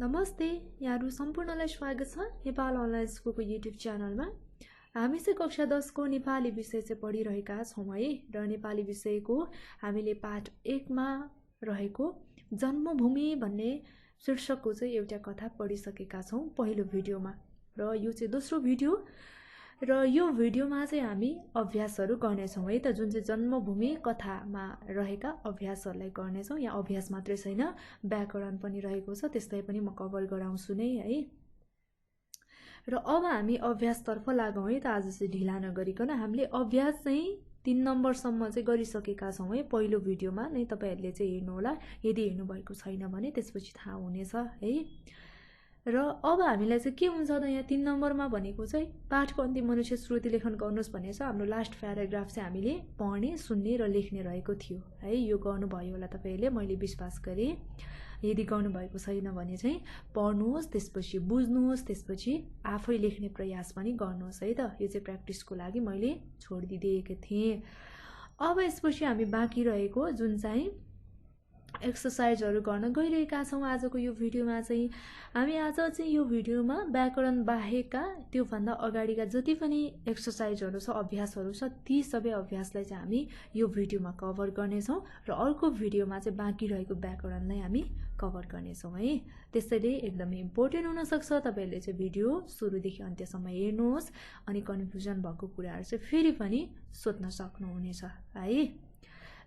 नमस्ते, यहाँहरु सम्पूर्णलाई स्वागत छ नेपाल अनलाइन स्कुलको युट्युब च्यानलमा। हामी चाहिँ कक्षा 10 को नेपाली विषय चाहिँ पढिरहेका छौं है र नेपाली विषयको हामीले पाठ 1 मा रहेको जन्मभूमि भन्ने शीर्षकको चाहिँ एउटा कथा पढिसकेका छौं पहिलो भिडियोमा र यो चाहिँ दोस्रो भिडियो र यो भिडियोमा चाहिँ हामी अभ्यासहरु गर्ने छौं है त जुन चाहिँ जन्मभूमि कथामा रहेका अभ्यासहरुलाई गर्ने छौं। यहाँ अभ्यास मात्रै छैन व्याकरण पनि रहेको छ, त्यसलाई पनि म कभर गराउँछु नै है। र अब हामी अभ्यास तर्फ लागौं है त। आज चाहिँ ढिला नगरिकन हामीले अभ्यास चाहिँ 3 नम्बर सम्म चाहिँ गरिसकेका छौं है। पहिलो भिडियोमा नै तपाईहरुले चाहिँ हेर्नु होला, यदि हेर्नु भएको छैन भने त्यसपछि थाहा हुनेछ है। र अब हामीलाई चाहिँ के हुन्छ त यहाँ 3 नम्बरमा भनेको चाहिँ पाठको अन्तिम अनुच्छेद श्रुति लेखन गर्नुस् भनेको छ। हाम्रो लास्ट प्याराग्राफ चाहिँ हामीले पढ्ने, सुन्ने र लेख्ने रहेको थियो है। यो गर्नु भयो होला तपाईहरुले, मैले विश्वास गरे। यदि गर्नु भएको छैन भने चाहिँ पढ्नुहोस्, त्यसपछि बुझ्नुहोस्, त्यसपछि आफै लेख्ने प्रयास पनि गर्नुहोस् है त। यो चाहिँ प्र्याक्टिसको लागि मैले छोडिदिएको थिएँ। अब यसपछि हामी बाँकी रहेको जुन चाहिँ एक्सरसाइजहरु गर्न गइरहेका छौं आजको यो भिडियोमा चाहिँ हामी आज चाहिँ यो भिडियोमा व्याकरण बाहेकका त्यो भन्दा अगाडिका जति पनि एक्सरसाइजहरु छ, अभ्यासहरु छ, ती सबै अभ्यासलाई चाहिँ हामी यो भिडियोमा कभर गर्ने छौं र अर्को भिडियोमा चाहिँ बाँकी रहेको व्याकरणलाई हामी कभर गर्ने छौं है। त्यसैले एकदमै इम्पोर्टेन्ट हुन सक्छ, तपाईहरुले चाहिँ भिडियो सुरुदेखि अन्त्यसम्म हेर्नुहोस् अनि कन्फ्युजन भएको कुराहरु चाहिँ फेरि पनि सोध्न सक्नुहुनेछ है।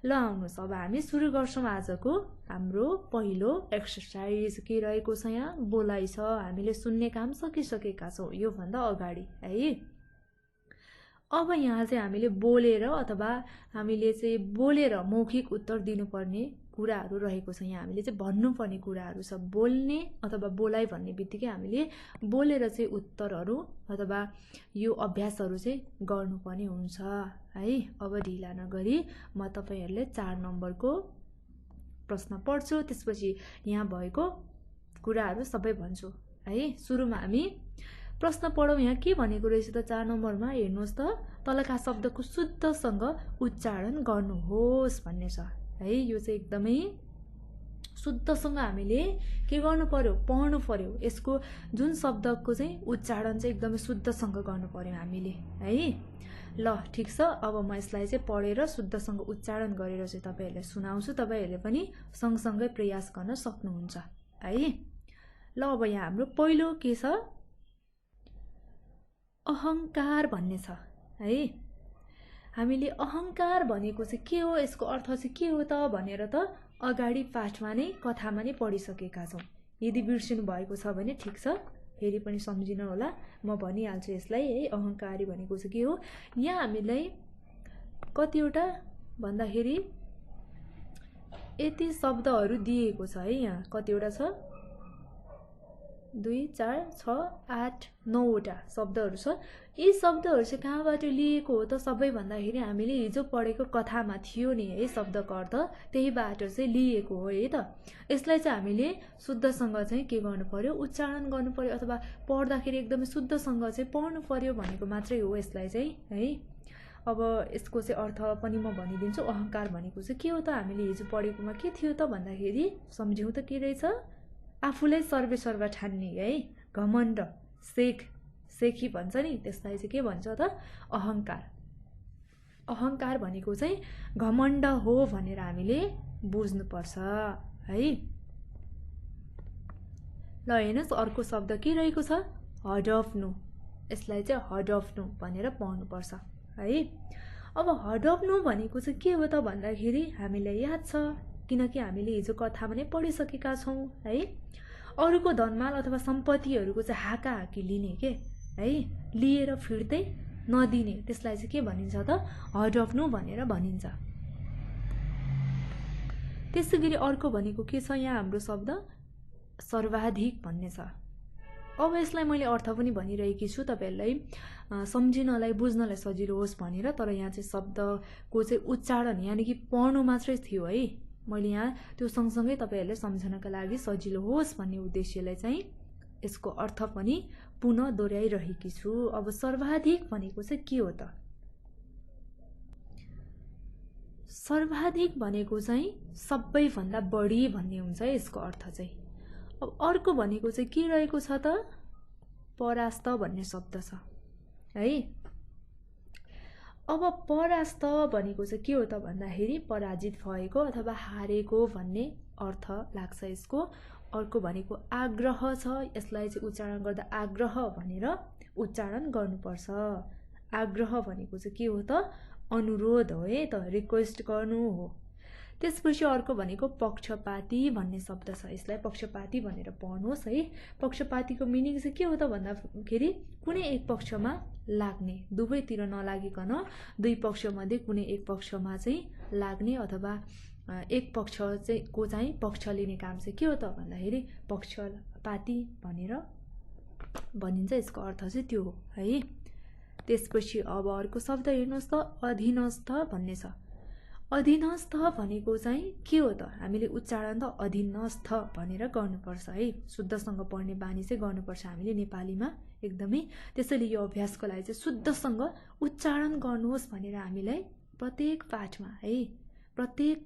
ल आउनुस् अब हामी सुरु गर्छौं आजको हाम्रो पहिलो एक्सरसाइज। के रहेको छ यहाँ बोलाइ छ, हामीले सुन्ने काम सकिसकेका छौं यो भन्दा अगाडि है। अब यहाँ चाहिँ हामीले बोलेर अथवा हामीले चाहिँ बोलेर मौखिक उत्तर दिनुपर्ने कुराहरु रहेको छ। यहाँ हामीले चाहिँ भन्नुपर्ने कुराहरु छ। बोल्ने अथवा बोलाइ भन्ने बित्तिकै हामीले बोलेर चाहिँ उत्तरहरु अथवा यो अभ्यासहरु चाहिँ गर्नुपर्ने हुन्छ है। अब ढिला नगरी म तपाईहरुले 4 नम्बरको प्रश्न पढ्छु, त्यसपछि यहाँ भएको कुराहरु सबै भन्छु है। सुरुमा हामी प्रश्न पढौं। यहाँ के भनेको रहेछ त 4 नम्बरमा हेर्नुहोस् त, तलका शब्दको शुद्धसँग उच्चारण गर्नुहोस् भन्ने छ है। यो चाहिँ एकदमै शुद्धसँग हामीले के गर्नु पर्यो, पढ्नु पर्यो। यसको जुन शब्दको चाहिँ उच्चारण चाहिँ एकदमै शुद्धसँग गर्नु पर्यो हामीले है। ल ठीक छ, अब म यसलाई चाहिँ पढेर शुद्धसँग उच्चारण गरेर चाहिँ तपाईहरुलाई सुनाउँछु। तपाईहरुले पनि सँगसँगै प्रयास गर्न सक्नुहुन्छ है। ल अब यहाँ हाम्रो पहिलो के छ, अहंकार भन्ने छ है। हामीले अहंकार भनेको चाहिँ के हो, यसको अर्थ चाहिँ के हो त भनेर त अगाडि पाठमा नै कथामा नै पढिसकेका छौं। यदि बिर्सिनु भएको छ भने ठीक छ, फेरि पनि सम्झिन होला, म भनिहाल्छु यसलाई है। अहंकारी भनेको चाहिँ के हो, यहाँ हामीलाई कतिवटा भन्दाखेरि यति शब्दहरु दिएको छ है। यहाँ कतिवटा छ, 2 4 6 8 9 वटा शब्दहरु छ। यी शब्दहरु चाहिँ कहाँबाट लिएको हो त सबै भन्दाखेरि हामीले हिजो पढेको कथामा थियो नि है। शब्दको अर्थ त्यहीबाट चाहिँ लिएको हो है त। यसलाई चाहिँ हामीले शुद्धसँग चाहिँ के गर्नु पर्यो, उच्चारण गर्नु पर्यो अथवा पढ्दाखेरि एकदमै शुद्धसँग चाहिँ पढ्नु पर्यो भनेको मात्रै हो यसलाई चाहिँ है। अब यसको चाहिँ अर्थ पनि म भनिदिन्छु। अहंकार भनेको चाहिँ के हो त, हामीले हिजो पढेकोमा के थियो त भन्दाखेरि सम्झ्यौ त के रहेछ, आफूलाई सर्वेसर्वा ठान्ने है। घमण्ड, सेखी भन्छ नि, त्यसलाई चाहिँ के भन्छ त, अहंकार। अहंकार भनेको चाहिँ घमण्ड हो भनेर हामीले बुझ्नुपर्छ है। ल हेर्नुस् अर्को शब्द के रहेको छ, हडफ्नु। यसलाई चाहिँ हडफ्नु भनेर पढ्नुपर्छ है। अब हडफ्नु भनेको चाहिँ के हो त भन्दाखेरि हामीलाई याद छ, किनकि हामीले हिजो कथामा नै पढिसकेका छौं है। अरूको धनमाल अथवा सम्पत्तिहरुको चाहिँ हाकाहाकी लिने के है, लिएर फिर्तै नदिने, त्यसलाई चाहिँ के भनिन्छ त, हडफ्नु भनेर भनिन्छ। त्यसैगरी अर्को भनेको के छ यहाँ हाम्रो शब्द, सर्वाधिक भन्ने छ। अब यसलाई मैले अर्थ पनि भनिरहेकी छु तपाईहरुलाई सम्झिनलाई, बुझ्नलाई सजिलो होस् भनेर। तर यहाँ चाहिँ शब्दको चाहिँ उच्चारण यानि कि पढ्नु मात्रै थियो है। मैले यहाँ त्यो सँगसँगै तपाईहरुले सम्झनका लागि सजिलो होस् भन्ने उद्देश्यले चाहिँ यसको अर्थ पनि पुनः दोहोर्याइरहेकी छु। अब सर्वाधिक भनेको चाहिँ के हो त, सर्वाधिक भनेको चाहिँ सबैभन्दा बढी भन्ने हुन्छ यसको अर्थ चाहिँ। अब अर्को भनेको चाहिँ के रहेको छ त परास्त भन्ने शब्द छ है। अब परास्त भनेको चाहिँ के हो त भन्दाखेरि पराजित भएको अथवा हारेको भन्ने अर्थ लाग्छ यसको। अर्को भनेको आग्रह छ, यसलाई चाहिँ उच्चारण गर्दा आग्रह भनेर उच्चारण गर्नुपर्छ। आग्रह भनेको चाहिँ के हो त अनुरोध हो है त, रिक्वेस्ट गर्नु हो। त्यसपछि अर्को भनेको पक्षपाती भन्ने शब्द छ, यसलाई पक्षपाती भनेर पढ्नुहोस् है। पक्षपातीको मिनिङ चाहिँ के हो त भन्दाखेरि कुनै एक पक्षमा लाग्ने, दुवैतिर नलागिकन दुई पक्षमध्ये कुनै एक पक्षमा चाहिँ लाग्ने अथवा एक पक्ष चाहिँ पक्ष लिने काम चाहिँ के हो त भन्दाखेरि पक्षपाती भनेर भनिन्छ। यसको अर्थ चाहिँ त्यो हो है। त्यसपछि अब अर्को शब्द हेर्नुहोस् त अधीनस्थ भन्ने छ। अधीनस्थ भनेको चाहिँ के हो त, हामीले उच्चारण त अधीनस्थ भनेर गर्नुपर्छ है। शुद्धसँग पढ्ने बानी चाहिँ गर्नुपर्छ हामीले नेपालीमा एकदमै। त्यसैले यो अभ्यासको लागि चाहिँ शुद्धसँग उच्चारण गर्नुहोस् भनेर हामीलाई प्रत्येक पाठमा है, प्रत्येक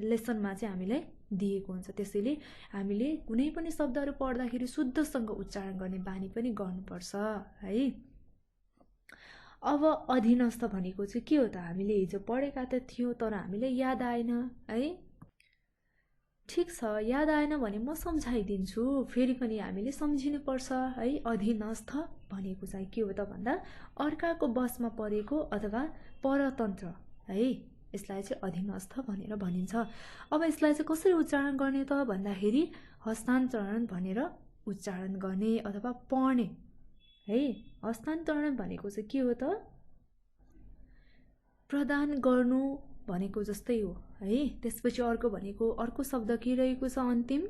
लेसनमा चाहिँ हामीलाई दिएको हुन्छ। त्यसैले हामीले कुनै पनि शब्दहरू पढ्दाखेरि शुद्धसँग उच्चारण गर्ने बानी पनि गर्नुपर्छ है। अब अधीनस्थ भनेको चाहिँ के हो त, हामीले हिजो पढेका त थियौँ तर हामीलाई याद आएन है। ठिक छ, याद आएन भने म सम्झाइदिन्छु, फेरि पनि हामीले सम्झिनुपर्छ है। अधीनस्थ भनेको चाहिँ के हो त भन्दा अर्काको बसमा परेको अथवा परतन्त्र है, यसलाई चाहिँ अधीनस्थ भनेर भनिन्छ। अब यसलाई चाहिँ कसरी उच्चारण गर्ने त भन्दाखेरि हस्तान्तरण भनेर उच्चारण गर्ने अथवा पढ्ने है। हस्तान्तरण भनेको चाहिँ के हो त प्रदान गर्नु भनेको जस्तै हो है। त्यसपछि अर्को भनेको अर्को शब्द के रहेको छ अन्तिम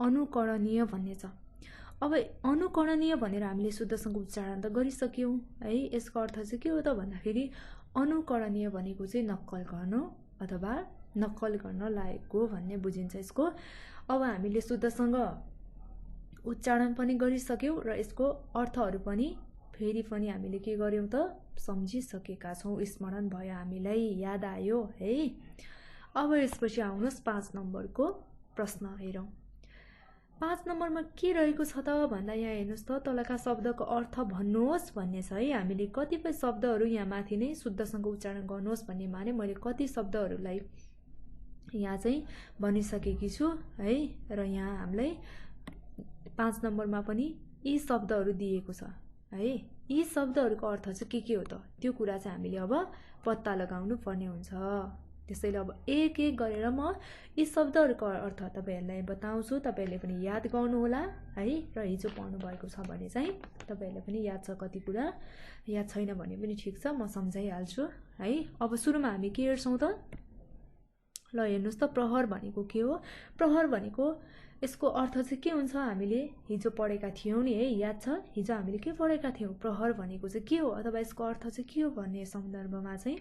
अनुकरणीय भन्ने छ। अब अनुकरणीय भनेर हामीले शुद्धसँग उच्चारण त गरिसक्यौँ है। यसको अर्थ चाहिँ के हो त भन्दाखेरि अनुकरणीय भनेको चाहिँ नक्कल गर्नु अथवा नक्कल गर्न लायकको भन्ने बुझिन्छ यसको। अब हामीले शुद्धसँग उच्चारण पनि गरिसक्यौँ र यसको अर्थहरू पनि फेरि पनि हामीले के गर्यौँ त सम्झिसकेका छौँ, स्मरण भयो, हामीलाई याद आयो है। अब यसपछि आउनुहोस् 5 नम्बरको प्रश्न हेरौँ। 5 नम्बरमा के रहेको छ त भन्दा यहाँ हेर्नुहोस् त तलका शब्दको अर्थ भन्नुहोस् भन्ने छ है। हामीले कतिपय शब्दहरू यहाँ माथि नै शुद्धसँग उच्चारण गर्नुहोस् भन्ने माने मैले कति शब्दहरूलाई यहाँ चाहिँ भनिसकेकी छु है। र यहाँ हामीलाई 5 नम्बरमा पनि यी शब्दहरू दिएको छ है। यी शब्दहरूको अर्थ चाहिँ के हो त त्यो कुरा चाहिँ हामीले अब पत्ता लगाउनु पर्ने हुन्छ। त्यसैले अब एक एक गरेर म यी शब्दहरूको अर्थ तपाईहरुलाई बताउँछु, तपाईहरुले पनि याद गर्नुहोला है। र हिजो पढ्नु भएको छ भने चाहिँ तपाईहरुलाई पनि याद छ, कति कुरा याद छैन भने पनि ठिक छ, म सम्झाइहाल्छु है। अब सुरुमा हामी के हेर्छौं त, ल हेर्नुस् त प्रहर भनेको के हो। प्रहर भनेको यसको अर्थ चाहिँ के हुन्छ, हामीले हिजो पढेका थियौं नि है, याद छ हिजो हामीले के पढेका थियौं, प्रहर भनेको चाहिँ के हो अथवा यसको अर्थ चाहिँ के हो भन्ने सन्दर्भमा चाहिँ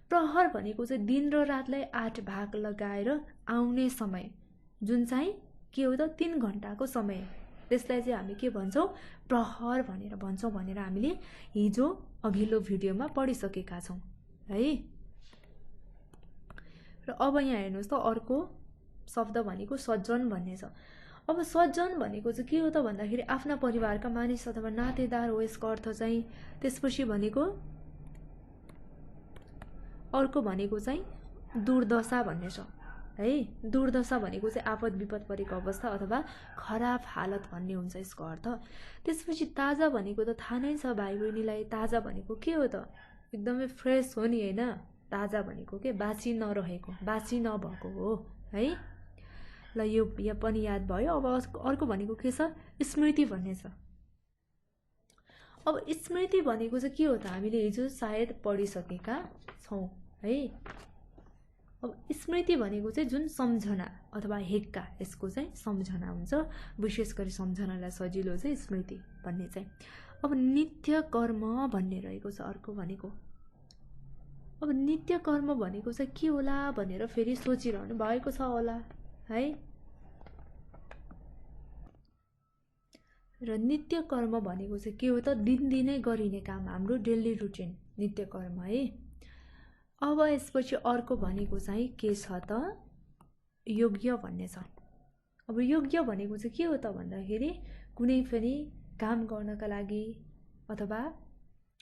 प्रहर भनेको चाहिँ दिन र रातलाई 8 भाग लगाएर आउने समय, जुन चाहिँ के हो त 3 घण्टाको समय, त्यसलाई चाहिँ हामी के भन्छौं प्रहर भनेर भन्छौं भनेर हामीले हिजो अघिल्लो भिडियोमा पढिसकेका छौं है। र अब यहाँ हेर्नुस् त अर्को शब्द भनेको सज्जन भन्ने छ। अब सज्जन भनेको चाहिँ के हो त भन्दाखेरि आफ्ना परिवारका मानिस अथवा नातेदार हो यसको अर्थ चाहिँ। त्यसपछि भनेको अर्को भनेको चाहिँ दुर्दशा भन्ने छ है। दुर्दशा भनेको चाहिँ आपद विपद परेको अवस्था अथवा खराब हालत भन्ने हुन्छ यसको अर्थ। त्यसपछि ताजा भनेको त थाहा नै छ भाइ बहिनीलाई, ताजा भनेको के हो त एकदमै फ्रेश हो नि हैन। ताजा भनेको के बासी नरहेको, बासी नभएको हो है। ल यो पनि याद भयो। अब अर्को भनेको के छ, स्मृति भन्ने छ। अब स्मृति भनेको चाहिँ के हो त, हामीले हिजो सायद पढिसकेका छौं है। अब स्मृति भनेको चाहिँ जुन सम्झना अथवा हेक्का, यसको चाहिँ सम्झना हुन्छ, विशेष गरी सम्झनालाई सजिलो चाहिँ स्मृति भन्ने चाहिँ। अब नित्य कर्म भन्ने रहेको छ अर्को भनेको। अब नित्य कर्म भनेको चाहिँ के होला भनेर फेरि सोचिरहनु भएको छ होला है। र नित्य कर्म भनेको चाहिँ के हो त, दिनदिनै गरिने काम, हाम्रो डेली रुटिन नित्य कर्म है। अब यसपछि अर्को भनेको चाहिँ के छ त, योग्य भन्ने छ। अब योग्य भनेको चाहिँ के हो त भन्दाखेरि कुनै पनि काम गर्नका लागि अथवा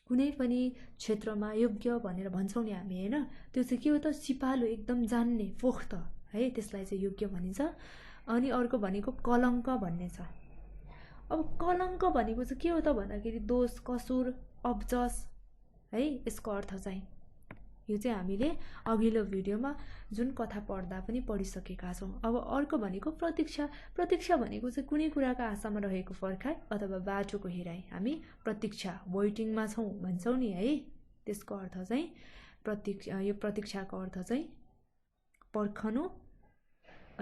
कुनै पनि क्षेत्रमा योग्य भनेर भन्छौँ नि हामी हैन, त्यो चाहिँ के हो त सिपालु एकदम जान्ने पोख्त है, त्यसलाई चाहिँ योग्य भनिन्छ। अनि अर्को भनेको कलङ्क भन्ने छ। अब कलङ्क भनेको चाहिँ के हो त भन्दाखेरि दोष कसुर अब्जस है, यसको अर्थ चाहिँ यो चाहिँ हामीले अघिल्लो भिडियोमा जुन कथा पढ्दा पनि पढिसकेका छौँ। अब अर्को भनेको प्रतीक्षा। प्रतीक्षा भनेको चाहिँ कुनै कुराको आशामा रहेको पर्खाइ अथवा बाटोको हेराइ, हामी प्रतीक्षा वेटिङमा छौँ भन्छौँ नि है, त्यसको अर्थ चाहिँ यो प्रतीक्षाको अर्थ चाहिँ पर्खनु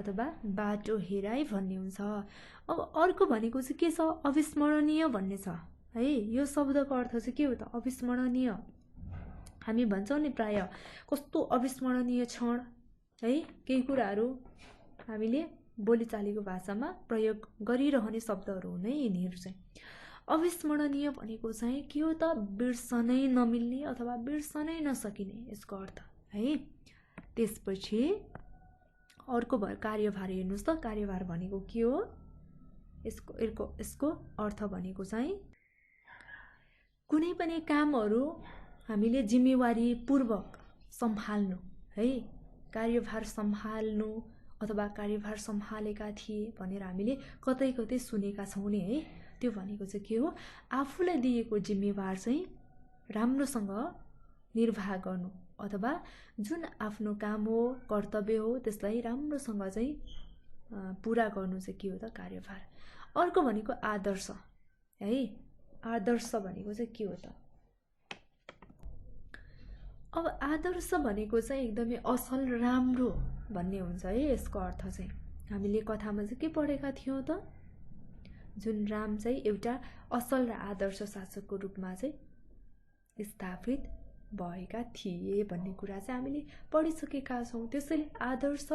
अथवा बाटो हेराइ भन्ने हुन्छ। अब अर्को भनेको चाहिँ के छ, अविस्मरणीय भन्ने छ है। यो शब्दको अर्थ चाहिँ के हो त अविस्मरणीय। हामी भन्छौँ नि प्राय कस्तो अविस्मरणीय क्षण है, केही कुराहरू हामीले बोलीचालीको भाषामा प्रयोग गरिरहने शब्दहरू हुन् है यिनीहरू चाहिँ। अविस्मरणीय भनेको चाहिँ के हो त बिर्सनै नमिल्ने अथवा बिर्सनै नसकिने, यसको अर्थ है। त्यसपछि अर्को कार्यभार हेर्नुहोस् त, कार्यभार भनेको के हो, यसको अर्थ भनेको चाहिँ कुनै पनि कामहरू हामीले जिम्मेवारी पूर्वक सम्हाल्नु है, कार्यभार सम्हाल्नु अथवा कार्यभार सम्हालेका थिए भनेर हामीले कतै कतै सुनेका छौँ नि है। त्यो भनेको चाहिँ के हो, आफूलाई दिएको जिम्मेवार चाहिँ राम्रोसँग निर्वाह गर्नु अथवा जुन आफ्नो काम हो कर्तव्य हो त्यसलाई राम्रोसँग चाहिँ पुरा गर्नु चाहिँ के हो त कार्यभार। अर्को भनेको आदर्श है। आदर्श भनेको चाहिँ के हो त, अब आदर्श भनेको चाहिँ एकदमै असल राम्रो भन्ने हुन्छ है। यसको अर्थ चाहिँ हामीले कथामा चाहिँ के पढेका थियौँ त, जुन राम चाहिँ एउटा असल र आदर्श शासकको रूपमा चाहिँ स्थापित भएका थिए भन्ने कुरा चाहिँ हामीले पढिसकेका छौँ। त्यसैले आदर्श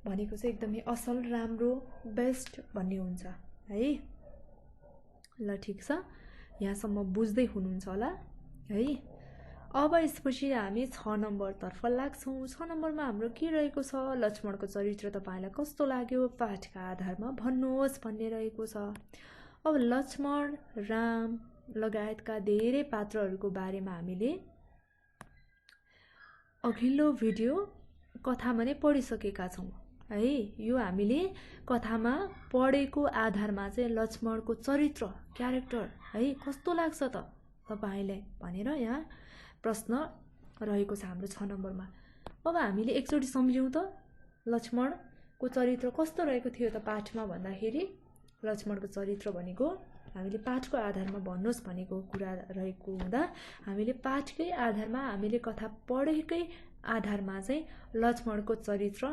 भनेको चाहिँ एकदमै असल राम्रो बेस्ट भन्ने हुन्छ है। ल ठिक छ, यहाँसम्म बुझ्दै हुनुहुन्छ होला है। अब यसपछि हामी 6 नम्बरतर्फ लाग्छौँ। 6 नम्बरमा हाम्रो के रहेको छ, लक्ष्मणको चरित्र तपाईँलाई कस्तो लाग्यो पाठका आधारमा भन्नुहोस् भन्ने रहेको छ। अब लक्ष्मण राम लगायतका धेरै पात्रहरूको बारेमा हामीले अघिल्लो भिडियो कथामा नै पढिसकेका छौँ है। यो हामीले कथामा पढेको आधारमा चाहिँ लक्ष्मणको चरित्र क्यारेक्टर है कस्तो लाग्छ त तपाईँलाई भनेर यहाँ प्रश्न रहेको छ हाम्रो 6 नम्बरमा। अब हामीले एकचोटि सम्झौँ त लक्ष्मणको चरित्र कस्तो रहेको थियो त पाठमा भन्दाखेरि, लक्ष्मणको चरित्र भनेको हामीले पाठको आधारमा भन्नुहोस् भनेको कुरा रहेको हुँदा हामीले पाठकै आधारमा हामीले कथा पढेकै आधारमा चाहिँ लक्ष्मणको चरित्र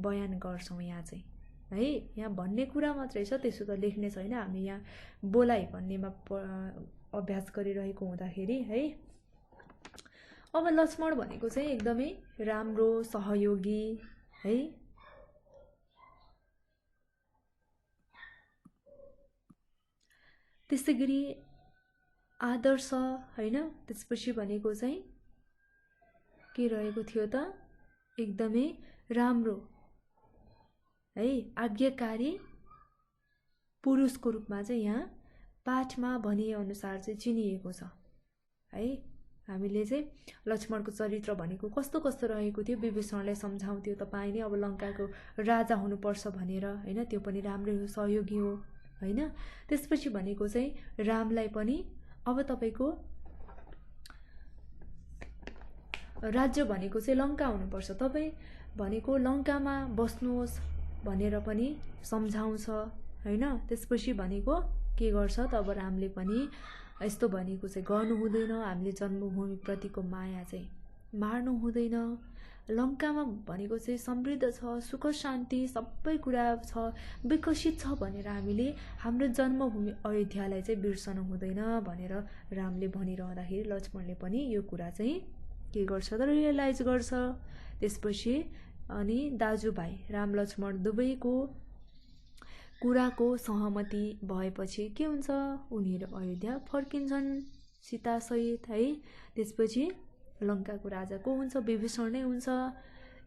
बयान गर्छौँ यहाँ चाहिँ है। यहाँ भन्ने कुरा मात्रै छ, त्यसो त लेख्ने छैन, हामी यहाँ बोलाइ भन्नेमा अभ्यास गरिरहेको हुँदाखेरि है। अब लक्ष्मण भनेको चाहिँ एकदमै राम्रो सहयोगी है, त्यसै गरी आदर्श हैन। त्यसपछि भनेको चाहिँ के रहेको थियो त, एकदमै राम्रो है आज्ञाकारी पुरुषको रूपमा चाहिँ यहाँ पाठमा भनिए अनुसार चाहिँ चिनिएको छ है। हामीले चाहिँ लक्ष्मणको चरित्र भनेको कस्तो कस्तो रहेको थियो विभीषणलाई सम्झाउँथ्यो, तपाईँ नै अब लङ्काको राजा हुनुपर्छ भनेर हैन, त्यो पनि राम्रै हो सहयोगी हो हैन। त्यसपछि भनेको चाहिँ रामलाई पनि अब तपाईको राज्य भनेको चाहिँ लङ्का हुनुपर्छ, तपाईँ भनेको लङ्कामा बस्नुहोस् भनेर पनि सम्झाउँछ हैन। त्यसपछि भनेको के गर्छ त, अब रामले पनि यस्तो भनेको चाहिँ गर्नु हुँदैन, हामीले जन्मभूमि प्रतिको माया चाहिँ मार्नु हुँदैन, लङ्कामा भनेको चाहिँ समृद्ध छ, सुख शान्ति सबै कुरा छ, विकसित छ भनेर हामीले हाम्रो जन्मभूमि अयोध्यालाई चाहिँ बिर्सनु हुँदैन भनेर रामले भनिरहँदाखेरि लक्ष्मणले पनि यो कुरा चाहिँ के गर्छ त रियलाइज गर्छ। त्यसपछि अनि दाजुभाइ राम लक्ष्मण दुवैको कुराको सहमति भएपछि के हुन्छ, उनीहरू अयोध्या फर्किन्छन् सीतासहित है। त्यसपछि लङ्काको राजा को हुन्छ, विभीषण नै हुन्छ।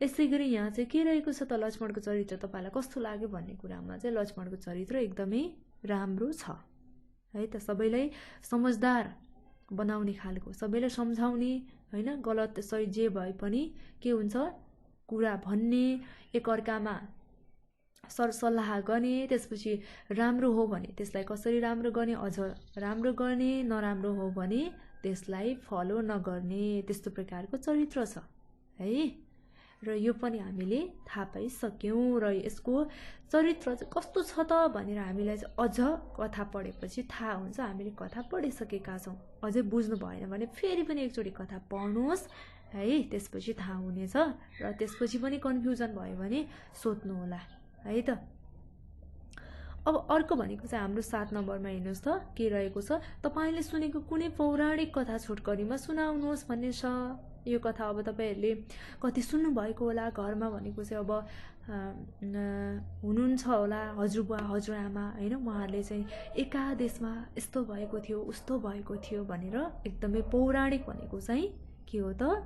यसै गरी यहाँ चाहिँ के रहेको छ त, लक्ष्मणको चरित्र तपाईँलाई कस्तो लाग्यो भन्ने कुरामा चाहिँ लक्ष्मणको चरित्र एकदमै राम्रो छ है त। सबैलाई समझदार बनाउने खालको, सबैलाई सम्झाउने हैन, गलत सही जे भए पनि के हुन्छ कुरा भन्ने, एकअर्कामा सरसल्लाह गर्ने, त्यसपछि राम्रो हो भने त्यसलाई कसरी राम्रो गर्ने, अझ राम्रो गर्ने, नराम्रो हो भने त्यसलाई फलो नगर्ने, त्यस्तो प्रकारको चरित्र छ है। र यो पनि हामीले थाहा पाइसक्यौँ। र यसको चरित्र चाहिँ कस्तो छ त भनेर हामीलाई चाहिँ अझ कथा पढेपछि थाहा हुन्छ। हामीले कथा पढिसकेका छौँ, अझै बुझ्नु भएन भने फेरि पनि एकचोटि कथा पढ्नुहोस् है, त्यसपछि थाहा हुनेछ। र त्यसपछि पनि कन्फ्युजन भयो भने सोध्नु होला है त। अब अर्को भनेको चाहिँ हाम्रो 7 नम्बरमा हेर्नुहोस् त के रहेको छ, तपाईँले सुनेको कुनै पौराणिक कथा छोटकरीमा सुनाउनुहोस् भन्ने छ। यो कथा अब तपाईँहरूले कति सुन्नुभएको होला घरमा, भनेको चाहिँ अब हुनुहुन्छ होला हजुरबुवा हजुरआमा होइन, उहाँहरूले चाहिँ एका देशमा यस्तो भएको थियो उस्तो भएको थियो भनेर एकदमै पौराणिक भनेको चाहिँ के हो त,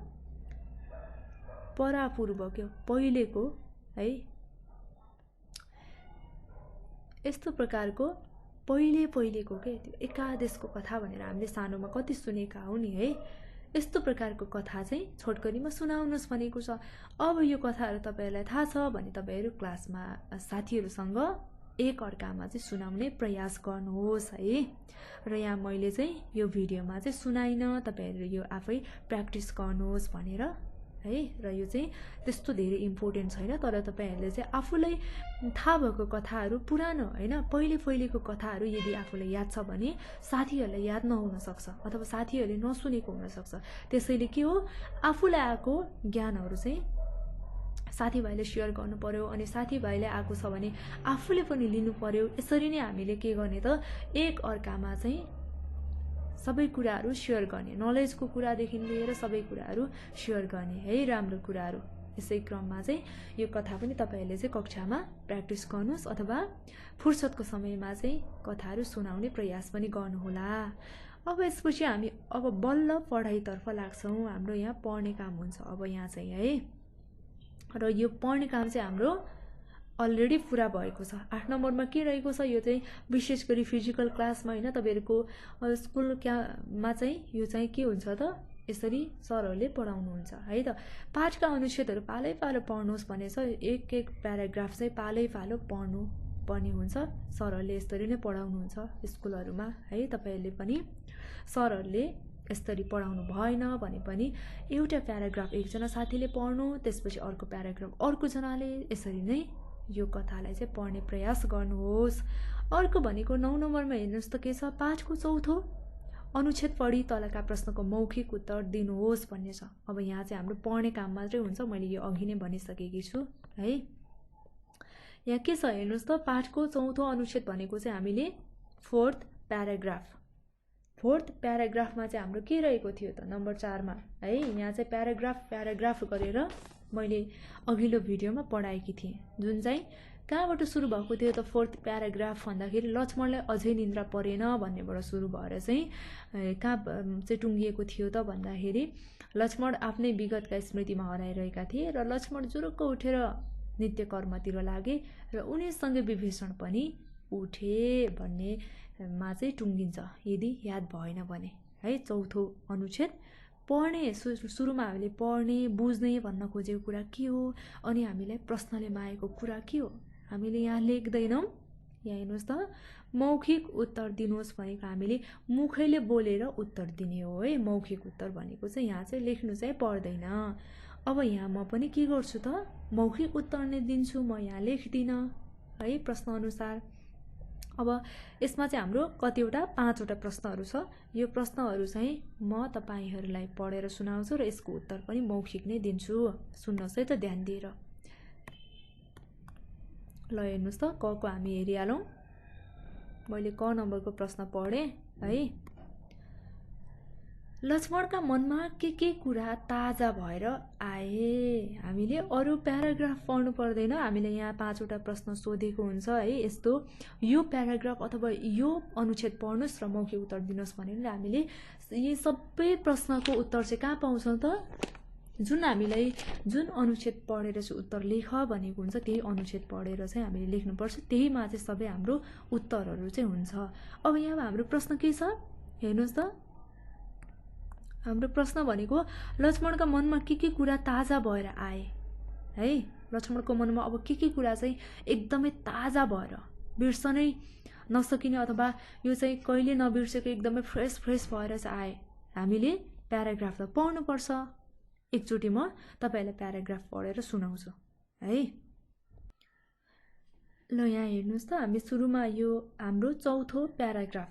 परापूर्व के पहिलेको है, यस्तो प्रकारको पहिलेको के त्यो एकादेशको कथा भनेर हामीले सानोमा कति सुनेका हौ नि है। यस्तो प्रकारको कथा चाहिँ छोटकरीमा सुनाउनुहोस् भनेको छ। अब यो कथाहरू तपाईँहरूलाई थाहा छ भने तपाईँहरू क्लासमा साथीहरूसँग एक अर्कामा चाहिँ सुनाउने प्रयास गर्नुहोस् है। र यहाँ मैले चाहिँ यो भिडियोमा चाहिँ सुनाइन, तपाईँहरू यो आफै प्र्याक्टिस गर्नुहोस् भनेर है। र यो चाहिँ त्यस्तो धेरै इम्पोर्टेन्ट छैन, तर तपाईँहरूले चाहिँ आफूलाई थाहा भएको कथाहरू पुरानो होइन पहिलेको कथाहरू यदि आफूलाई याद छ भने साथीहरूलाई याद नहुन सक्छ अथवा साथीहरूले नसुनेको हुनसक्छ। त्यसैले के हो, आफूलाई आएको ज्ञानहरू चाहिँ साथीभाइले सेयर गर्नु पर्यो, अनि साथीभाइले आएको छ भने आफूले पनि लिनु पर्यो। यसरी नै हामीले के गर्ने त, एक अर्कामा चाहिँ सबै कुराहरू सेयर गर्ने, नलेजको कुरादेखि लिएर सबै कुराहरू सेयर गर्ने है, राम्रो कुराहरू। यसै क्रममा चाहिँ यो कथा पनि तपाईँहरूले चाहिँ कक्षामा प्र्याक्टिस गर्नुहोस् अथवा फुर्सदको समयमा चाहिँ कथाहरू सुनाउने प्रयास पनि गर्नुहोला। अब यसपछि हामी अब बल्ल पढाइतर्फ लाग्छौँ। हाम्रो यहाँ पढ्ने काम हुन्छ अब यहाँ चाहिँ है। र यो पढ्ने काम चाहिँ हाम्रो अलरेडी पुरा भएको छ। 8 नम्बरमा के रहेको छ, यो चाहिँ विशेष गरी फिजिकल क्लासमा होइन तपाईँहरूको स्कुलमा चाहिँ यो चाहिँ के हुन्छ त, यसरी सरहरूले पढाउनुहुन्छ है त। पाठका अनुच्छेदहरू पालै पालो पढ्नुहोस् भने चाहिँ एक प्याराग्राफ चाहिँ पालै पालो पढ्नु पर्ने हुन्छ। सरहरूले यसरी नै पढाउनुहुन्छ स्कुलहरूमा है। तपाईँहरूले पनि सरहरूले यसरी पढाउनु भएन भने पनि एउटा प्याराग्राफ एकजना साथीले पढ्नु, त्यसपछि अर्को प्याराग्राफ अर्कोजनाले, यसरी नै यो कथालाई चाहिँ पढ्ने प्रयास गर्नुहोस्। अर्को भनेको 9 नम्बरमा हेर्नुहोस् त के छ, पाठको चौथो अनुच्छेद पढी तलका प्रश्नको मौखिक उत्तर दिनुहोस् भन्ने छ। अब यहाँ चाहिँ हाम्रो पढ्ने काम मात्रै हुन्छ, मैले यो अघि नै भनिसकेकी छु है। यहाँ के छ हेर्नुहोस् त, पाठको चौथो अनुच्छेद भनेको चाहिँ हामीले फोर्थ प्याराग्राफमा चाहिँ हाम्रो के रहेको थियो त, नम्बर 4 मा है। यहाँ चाहिँ प्याराग्राफ गरेर मैले अघिल्लो भिडियोमा पढाएकी थिएँ, जुन चाहिँ कहाँबाट सुरु भएको थियो त, फोर्थ प्याराग्राफ भन्दाखेरि लक्ष्मणलाई अझै निन्द्रा परेन भन्नेबाट सुरु भएर चाहिँ कहाँ चाहिँ टुङ्गिएको थियो त भन्दाखेरि लक्ष्मण आफ्नै विगतका स्मृतिमा हराइरहेका थिए र लक्ष्मण जुरुक्क उठेर नित्य कर्मतिर लागे र उनीसँगै विभीषण पनि उठे भन्नेमा चाहिँ टुङ्गिन्छ यदि याद भएन भने है। चौथो अनुच्छेद पढ्ने सुरुमा हामीले पढ्ने बुझ्ने भन्न खोजेको कुरा के हो, अनि हामीलाई प्रश्नले मागेको कुरा के हो, हामीले यहाँ लेख्दैनौँ। यहाँ हेर्नुहोस् त, मौखिक उत्तर दिनुहोस् भनेको हामीले मुखैले बोलेर उत्तर दिने हो है। मौखिक उत्तर भनेको चाहिँ यहाँ चाहिँ लेख्नु चाहिँ पर्दैन। अब यहाँ म पनि के गर्छु त, मौखिक उत्तर नै दिन्छु, म यहाँ लेख्दिनँ है प्रश्न अनुसार। अब यसमा चाहिँ हाम्रो कतिवटा 5वटा प्रश्नहरू छ। यो प्रश्नहरू चाहिँ म तपाईहरूलाई पढेर सुनाउँछु र यसको उत्तर पनि मौखिक नै दिन्छु। सुन्नुहोस् है त ध्यान दिएर। ल हेर्नुहोस् त, क को हामी हेरिहालौँ। मैले क नम्बरको प्रश्न पढेँ है। लक्ष्मणका मनमा के कुरा ताजा भएर आए। हामीले अरू प्याराग्राफ पढ्नु पर्दैन, हामीले यहाँ 5वटा प्रश्न सोधेको हुन्छ है। यस्तो यो प्याराग्राफ अथवा यो अनुच्छेद पढ्नुहोस् र मौखिक उत्तर दिनुहोस् भनेर हामीले यी सबै प्रश्नको उत्तर चाहिँ कहाँ पाउँछौँ त, जुन हामीलाई जुन अनुच्छेद पढेर चाहिँ उत्तर लेख भनेको हुन्छ त्यही अनुच्छेद पढेर चाहिँ हामीले लेख्नुपर्छ। त्यहीमा चाहिँ सबै हाम्रो उत्तरहरू चाहिँ हुन्छ। अब यहाँ हाम्रो प्रश्न के छ हेर्नुहोस् त। हाम्रो प्रश्न भनेको लक्ष्मणका मनमा के कुरा ताजा भएर आए है। लक्ष्मणको मनमा अब के कुरा चाहिँ एकदमै ताजा भएर बिर्सनै नसकिने अथवा यो चाहिँ कहिले नबिर्सेको एकदमै फ्रेस भएर चाहिँ आए। हामीले प्याराग्राफ त पढ्नुपर्छ। एकचोटि म तपाईहरुलाई प्याराग्राफ पढेर सुनाउँछु है। ल यहाँ हेर्नुस् त, हामी सुरुमा यो हाम्रो चौथो प्याराग्राफ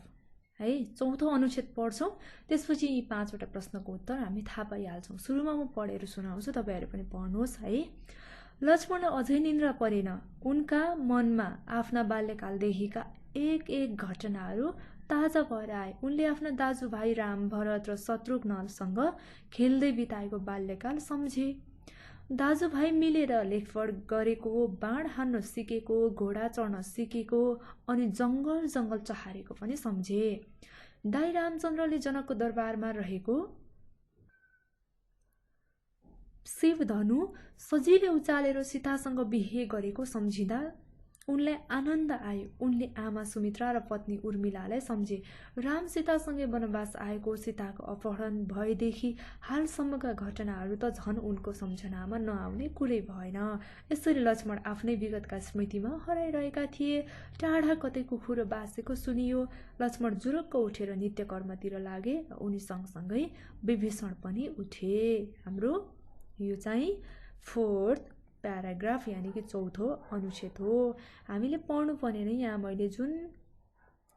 है, चौथो अनुच्छेद पढ्छौं। त्यसपछि यी 5 वटा प्रश्नको उत्तर हामी थाहा पाइहाल्छौं। सुरुमा म पढेर सुनाउँछु, तपाईहरु पनि पढ्नुहोस् है। लक्ष्मण अझै निन्द्रा परेन। उनका मनमा आफ्ना बाल्यकालदेखिका एक घटनाहरू ताजा भएर आए। उनले आफ्ना दाजुभाइ राम, भरत र शत्रुघ्नसँग खेल्दै बिताएको बाल्यकाल सम्झे। दाजुभाइ मिलेर लेखपढ गरेको, बाण हान्न सिकेको, घोडा चढ्न सिकेको अनि जंगल चहारेको पनि सम्झे। दाइ रामचन्द्रले जनकको दरबारमा रहेको शिवधनु सजिलै उचालेर सीतासँग बिहे गरेको सम्झिँदा उनलाई आनन्द आयो। उनले आमा सुमित्रा र पत्नी उर्मिलालाई सम्झे। राम सीतासँगै वनवास आएको, सीताको अपहरण भएदेखि हालसम्मका घटनाहरू त झन् उनको सम्झनामा नआउने कुरै भएन। यसरी लक्ष्मण आफ्नै विगतका स्मृतिमा हराइरहेका थिए। टाढा कतै कुकुर बासेको सुनियो। लक्ष्मण जुरुक्क उठेर नित्यकर्मतिर लागे र उनी सँगसँगै विभीषण पनि उठे। हाम्रो यो चाहिँ 4th प्याराग्राफ यानी कि चौथो अनुच्छेद हो। हामीले पढ्नु पर्ने नै यहाँ मैले जुन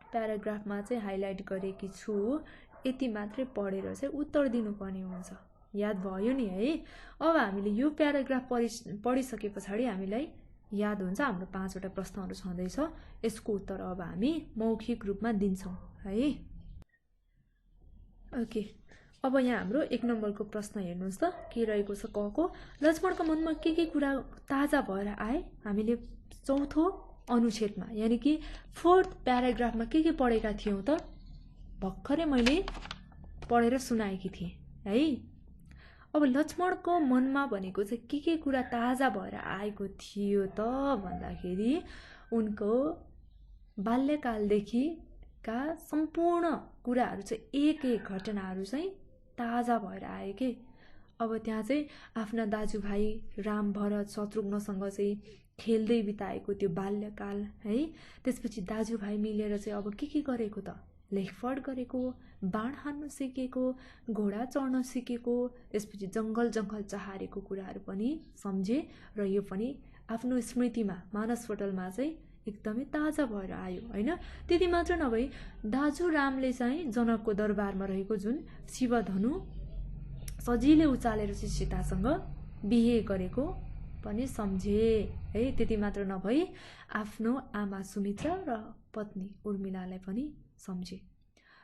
प्याराग्राफमा चाहिँ हाइलाइट गरेकी छु यति मात्रै पढेर चाहिँ उत्तर दिनुपर्ने हुन्छ। याद भयो नि है। अब हामीले यो प्याराग्राफ पढिसके पछाडि हामीलाई याद हुन्छ हाम्रो 5 वटा प्रश्नहरू छँदैछ। यसको उत्तर अब हामी मौखिक रूपमा दिन्छौं है। ओके, अब यहाँ हाम्रो 1 नम्बरको प्रश्न हेर्नुहोस् त के रहेको छ। कको लक्ष्मणका मनमा के कुरा ताजा भएर आए। हामीले चौथो अनुच्छेदमा यानी कि 4th प्याराग्राफमा के पढेका थियौं त, भर्खरै मैले पढेर सुनाएकी थिएँ है। अब लक्ष्मणको मनमा भनेको चाहिँ के कुरा ताजा भएर आएको थियो त भन्दाखेरि उनको बाल्यकालदेखिका सम्पूर्ण कुराहरू चाहिँ एक घटनाहरू चाहिँ ताजा भएर आए के। अब त्यहाँ चाहिँ आफ्ना दाजुभाइ राम, भरत, शत्रुघ्नसँग चाहिँ खेल्दै बिताएको त्यो बाल्यकाल है। त्यसपछि दाजुभाइ मिलेर चाहिँ अब के गरेको त, लेखपढ गरेको, बाण हान्न सिकेको, घोडा चढ्न सिकेको, त्यसपछि जंगल चहारेको कुराहरू पनि सम्झे र यो पनि आफ्नो स्मृतिमा मानसपटलमा चाहिँ एकदमै ताजा भएर आयो हैन। त्यति मात्र नभई दाजु रामले चाहिँ जनकको दरबारमा रहेको जुन शिवधनु सजिलै उचालेर चाहिँ सीतासँग बिहे गरेको पनि सम्झे है। त्यति मात्र नभई आफ्नो आमा सुमित्रा र पत्नी उर्मिलालाई पनि सम्झे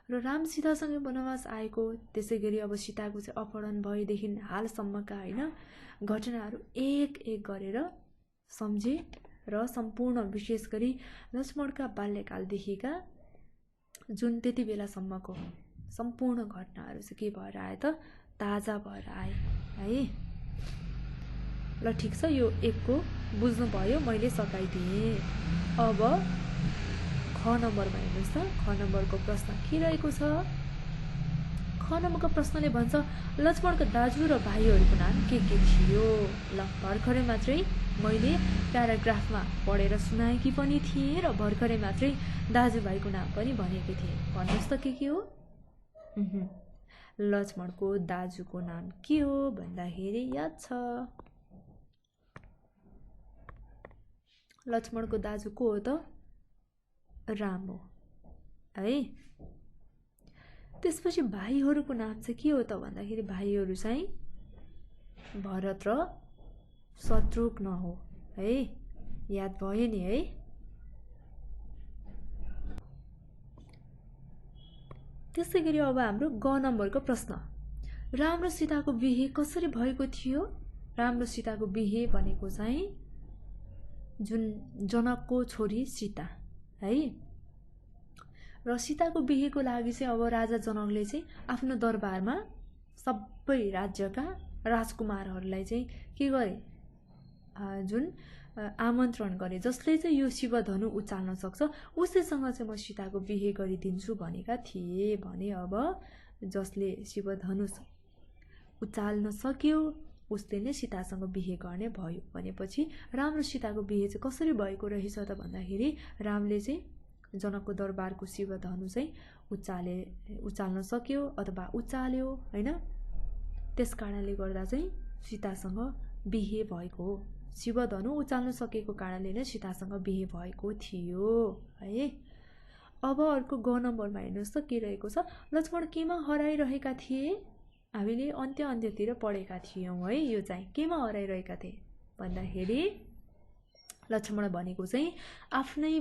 र राम सीतासँगै वनवास आएको, त्यसैगरी अब सीताको चाहिँ अपहरण भएदेखि हालसम्मका हैन घटनाहरू एक गरेर सम्झे र सम्पूर्ण विशेष गरी लक्ष्मणका बाल्यकालदेखिका जुन त्यति बेलासम्मको सम्पूर्ण घटनाहरू चाहिँ के भएर आए त, ताजा भएर आए है। ल ठिक छ, यो 1 को बुझ्नु भयो, मैले सकाइदिएँ। अब ख नम्बरमा हेर्नुहोस् त, ख नम्बरको प्रश्न के रहेको छ। ख नम्बरको प्रश्नले भन्छ लक्ष्मणका दाजु र भाइहरूको नाम के थियो। ल भर्खरै मात्रै मैले प्याराग्राफमा पढेर सुनाएकी पनि थिएँ र भर्खरै मात्रै दाजुभाइको नाम पनि भनेकी थिएँ। भन्नुहोस् त के हो। लक्ष्मणको दाजुको नाम के हो भन्दाखेरि याद छ, लक्ष्मणको दाजु को हो त, राम हो है। त्यसपछि भाइहरूको नाम चाहिँ के हो त भन्दाखेरि भाइहरू चाहिँ भरत र शत्रुघ्न हो है। याद भयो नि है। त्यसैगरी अब हाम्रो ग नम्बरको प्रश्न, राम र सीताको बिहे कसरी भएको थियो। राम र सीताको बिहे भनेको चाहिँ जुन जनकको छोरी सीता है। र सीताको बिहेको लागि चाहिँ अब राजा जनकले चाहिँ आफ्नो दरबारमा सबै राज्यका राजकुमारहरूलाई चाहिँ के गरे, जुन आमन्त्रण गरे, जसले चाहिँ यो शिवधनु उचाल्न सक्छ उसैसँग चाहिँ म सीताको बिहे गरिदिन्छु भनेका थिए भने अब जसले शिवधनु उचाल्न सक्यो उसले नै सीतासँग बिहे गर्ने भयो भनेपछि राम र सीताको बिहे चाहिँ कसरी भएको रहेछ त भन्दाखेरि रामले चाहिँ जनकको दरबारको शिवधनु चाहिँ उचाल्न सक्यो अथवा उचाल्यो हैन। त्यस कारणले गर्दा चाहिँ सीतासँग बिहे भएको हो। शिवधनु उचाल्न सकेको कारणले नै सीतासँग बिहे भएको थियो है। अब अर्को ग नम्बरमा हेर्नुहोस् त के रहेको छ, लक्ष्मण केमा हराइरहेका थिए, हामीले अन्त्यतिर पढेका थियौँ है। यो चाहिँ केमा हराइरहेका थिए भन्दाखेरि लक्ष्मण भनेको चाहिँ आफ्नै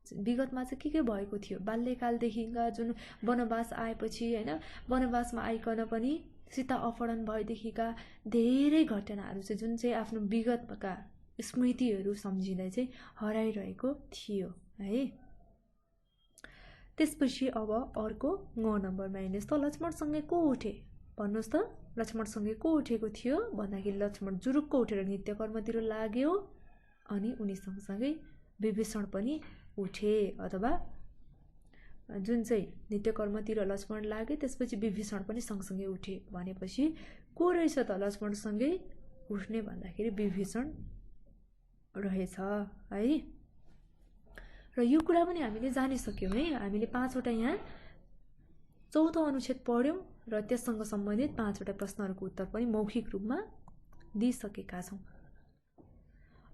विगतमा चाहिँ के भएको थियो, बाल्यकालदेखिका जुन वनवास आएपछि हैन, वनवासमा आइकन पनि सीता अपहरण भएदेखिका धेरै घटनाहरू चाहिँ जुन चाहिँ आफ्नो विगतका स्मृतिहरू सम्झिँदै चाहिँ हराइरहेको थियो है। त्यसपछि अब अर्को 9 नम्बरमा हेर्नुहोस् त, लक्ष्मणसँगै को उठे भन्नुहोस् त, लक्ष्मणसँगै को उठेको थियो भन्दाखेरि लक्ष्मण जुरुक्क उठेर नित्य कर्मतिर लाग्यो अनि उनी सँगसँगै विभीषण पनि उठे, अथवा जुन चाहिँ नित्य कर्मतिर लक्ष्मण लागे त्यसपछि विभीषण पनि सँगसँगै उठे भनेपछि को रहेछ त लक्ष्मणसँगै उठ्ने भन्दाखेरि विभीषण रहेछ है। र यो कुरा पनि हामीले जानिसक्यौँ है। हामीले 5वटा यहाँ 4औं अनुच्छेद पढ्यौँ र त्यससँग सम्बन्धित 5वटा प्रश्नहरूको उत्तर पनि मौखिक रूपमा दिइसकेका छौँ।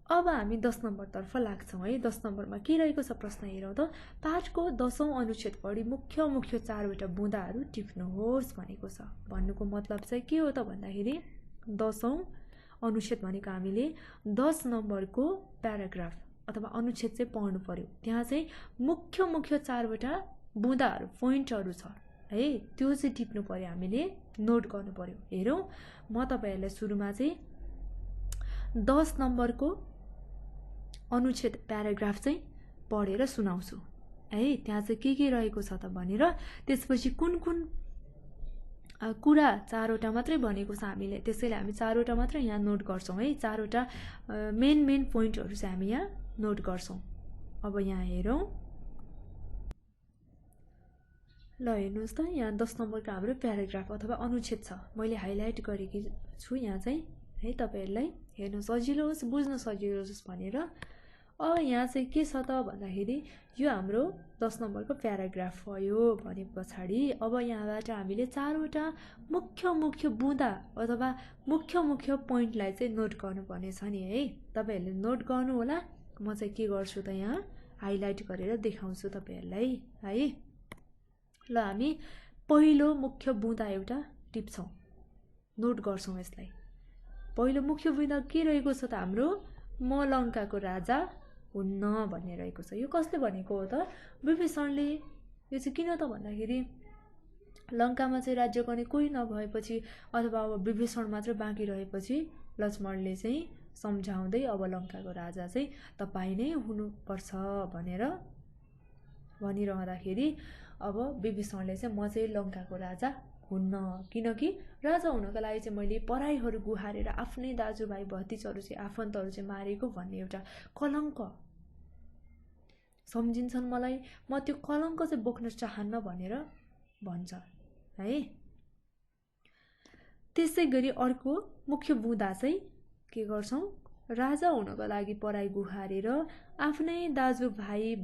अब हामी 10 नम्बरतर्फ लाग्छौँ है। 10 नम्बरमा के रहेको छ प्रश्न हेरौँ त, पाठको 10औं अनुच्छेद पढी मुख्य 4वटा बुँदाहरू टिप्नुहोस् भनेको छ। भन्नुको मतलब चाहिँ के हो त भन्दाखेरि 10औं अनुच्छेद भनेको हामीले 10 नम्बरको प्याराग्राफ अथवा अनुच्छेद चाहिँ पढ्नु पर्यो। त्यहाँ चाहिँ मुख्य 4वटा बुँदाहरू पोइन्टहरू छ है, त्यो चाहिँ टिप्नु पर्यो, हामीले नोट गर्नु पर्यो। हेरौँ, म तपाईहरुलाई सुरुमा चाहिँ 10 नम्बरको अनुच्छेद प्याराग्राफ चाहिँ पढेर सुनाउँछु है। त्यहाँ चाहिँ के रहेको छ त भनेर, त्यसपछि कुन कुरा 4वटा मात्रै भनेको छ हामीले, त्यसैले हामी 4वटा मात्रै यहाँ नोट गर्छौँ है। 4वटा मेन पोइन्टहरू चाहिँ हामी यहाँ नोट गर्छौँ। अब यहाँ हेरौँ ल, हेर्नुहोस् त, यहाँ 10 नम्बरको हाम्रो प्याराग्राफ अथवा अनुच्छेद छ, मैले हाइलाइट गरेकी छु यहाँ चाहिँ है, तपाईहरुलाई हेर्न सजिलो होस्, बुझ्न सजिलो होस् भनेर। अब यहाँ चाहिँ के छ त भन्दाखेरि यो हाम्रो 10 नम्बरको प्याराग्राफ भयो भने पछाडि अब यहाँबाट हामीले 4वटा मुख्य बुँदा अथवा मुख्य पोइन्टलाई चाहिँ नोट गर्नुपर्ने छ नि है। तपाईहरुले नोट गर्नु होला, म चाहिँ के गर्छु त यहाँ हाइलाइट गरेर देखाउँछु तपाईहरुलाई है। ल, हामी पहिलो मुख्य बुँदा एउटा टिप्छौँ, नोट गर्छौँ यसलाई। पहिलो मुख्य बुँदा के रहेको छ त हाम्रो, म लङ्काको राजा हुन्न भन्ने रहेको छ। यो कसले भनेको हो त, विभीषणले। यो चाहिँ किन त भन्दाखेरि लङ्कामा चाहिँ राज्य गर्ने कोही नभएपछि अथवा अब विभीषण मात्र बाँकी रहेपछि लक्ष्मणले चाहिँ सम्झाउँदै अब लङ्काको राजा चाहिँ तपाईँ नै हुनुपर्छ भनेर भनिरहँदाखेरि अब विभीषणले चाहिँ म चाहिँ लङ्काको राजा हुन्न, किनकि राजा हुनको लागि चाहिँ मैले पराईहरू गुहारेर आफ्नै दाजुभाइ भतिजहरू चाहिँ आफन्तहरू चाहिँ मारेको भन्ने एउटा कलङ्क सम्झिन्छन् मलाई, म त्यो कलङ्क चाहिँ बोक्न चाहन्न भनेर भन्छ है। त्यसै गरी अर्को मुख्य बुँदा चाहिँ के गर्छौँ, राजा हुनको लागि पराई गुहारेर आफ्नै दाजुभाइ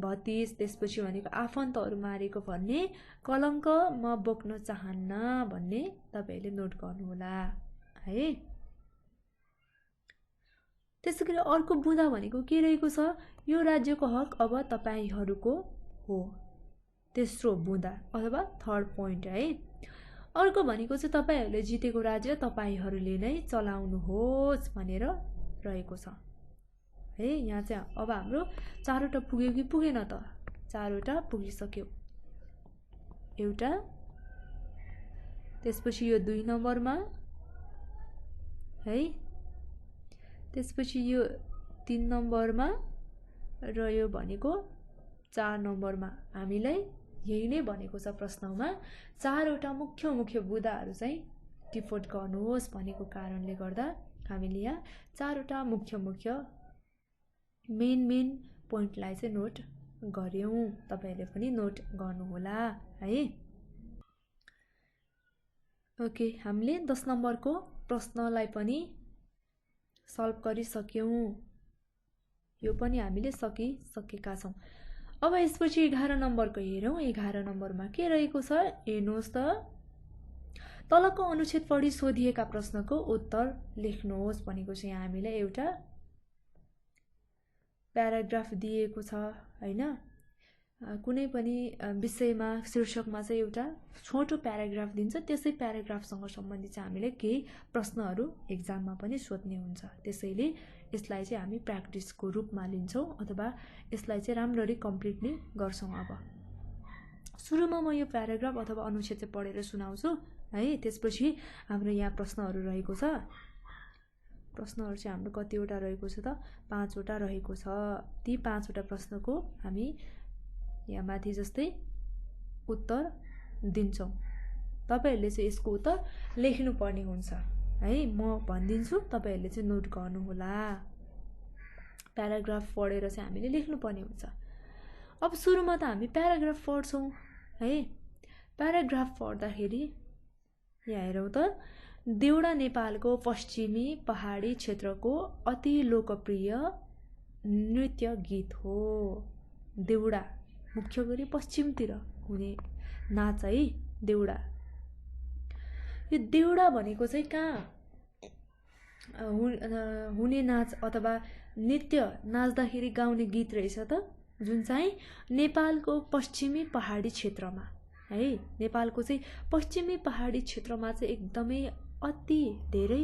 भतिज त्यसपछि भनेको आफन्तहरू मारेको भन्ने कलङ्क म बोक्न चाहन्न भन्ने तपाईहरुले नोट गर्नुहोला है। त्यसै गरी अर्को बुँदा भनेको के रहेको छ, यो राज्यको हक अब तपाईहरुको हो, तेस्रो बुँदा अथवा थर्ड पोइन्ट है। अर्को भनेको चाहिँ तपाईहरुले जितेको राज्य तपाईहरुले नै चलाउनुहोस् भनेर रहेको छ है। यहाँ चाहिँ अब हाम्रो 4वटा पुग्यो कि पुगेन त, 4वटा पुगिसक्यो एउटा। त्यसपछि यो 2 नम्बरमा है, त्यसपछि यो 3 नम्बरमा र यो भनेको 4 नम्बरमा। हामीलाई यही नै भनेको छ प्रश्नमा, 4वटा मुख्य बुँदाहरू चाहिँ टिफोट गर्नुहोस् भनेको कारणले गर्दा हामीले यहाँ चारवटा मुख्य मेन पोइन्टलाई चाहिँ नोट गर्यौं। तपाईहरुले पनि नोट गर्नुहोला है। ओके, हामीले 10 नम्बरको प्रश्नलाई पनि सल्भ गरिसक्यौं। यो पनि हामीले सकिसकेका छौं। अब यसपछि 11 नम्बरको हेरौं। 11 नम्बरमा के रहेको छ हेर्नुहोस् त। तलको अनुच्छेद पढी सोधिएका प्रश्नको उत्तर लेख्नुहोस् भनेको चाहिँ हामीलाई एउटा प्याराग्राफ दिएको छ हैन। कुनै पनि विषयमा शीर्षकमा चाहिँ एउटा छोटो प्याराग्राफ दिन्छ। त्यसै प्याराग्राफसँग सम्बन्धित चाहिँ हामीले केही प्रश्नहरू एक्जाममा पनि सोध्ने हुन्छ। त्यसैले यसलाई चाहिँ हामी प्र्याक्टिसको रूपमा लिन्छौं अथवा यसलाई चाहिँ राम्ररी कम्प्लिटली गर्छौं। अब सुरुमा म यो प्याराग्राफ अथवा अनुच्छेद चाहिँ पढेर सुनाउँछु है। त्यसपछि हाम्रो यहाँ प्रश्नहरू रहेको छ। प्रश्नहरू चाहिँ हाम्रो कतिवटा रहेको छ त 5 वटा रहेको छ। ती 5 वटा प्रश्नको हामी यहाँ माथि जस्तै उत्तर दिन्छौं। तपाईहरुले चाहिँ यसको उत्तर लेख्नु पर्ने हुन्छ है। म भन्दिन्छु, तपाईहरुले चाहिँ नोट गर्नु होला। प्याराग्राफ पढेर चाहिँ हामीले लेख्नु पर्ने हुन्छ। अब सुरुमा त हामी प्याराग्राफ पढ्छौं है। प्याराग्राफ पढ्दाखेरि यहाँ हेरौं त। देउडा नेपालको पश्चिमी पहाडी क्षेत्रको अति लोकप्रिय नृत्य गीत हो। देउडा मुख्य गरी पश्चिमतिर हुने नाच है देउडा। यो देउडा भनेको चाहिँ कहाँ हुने नाच अथवा नृत्य नाच्दाखेरि गाउने गीत रहेछ त, जुन चाहिँ नेपालको पश्चिमी पहाडी क्षेत्रमा है। नेपालको चाहिँ पश्चिमी पहाडी क्षेत्रमा चाहिँ एकदमै अति धेरै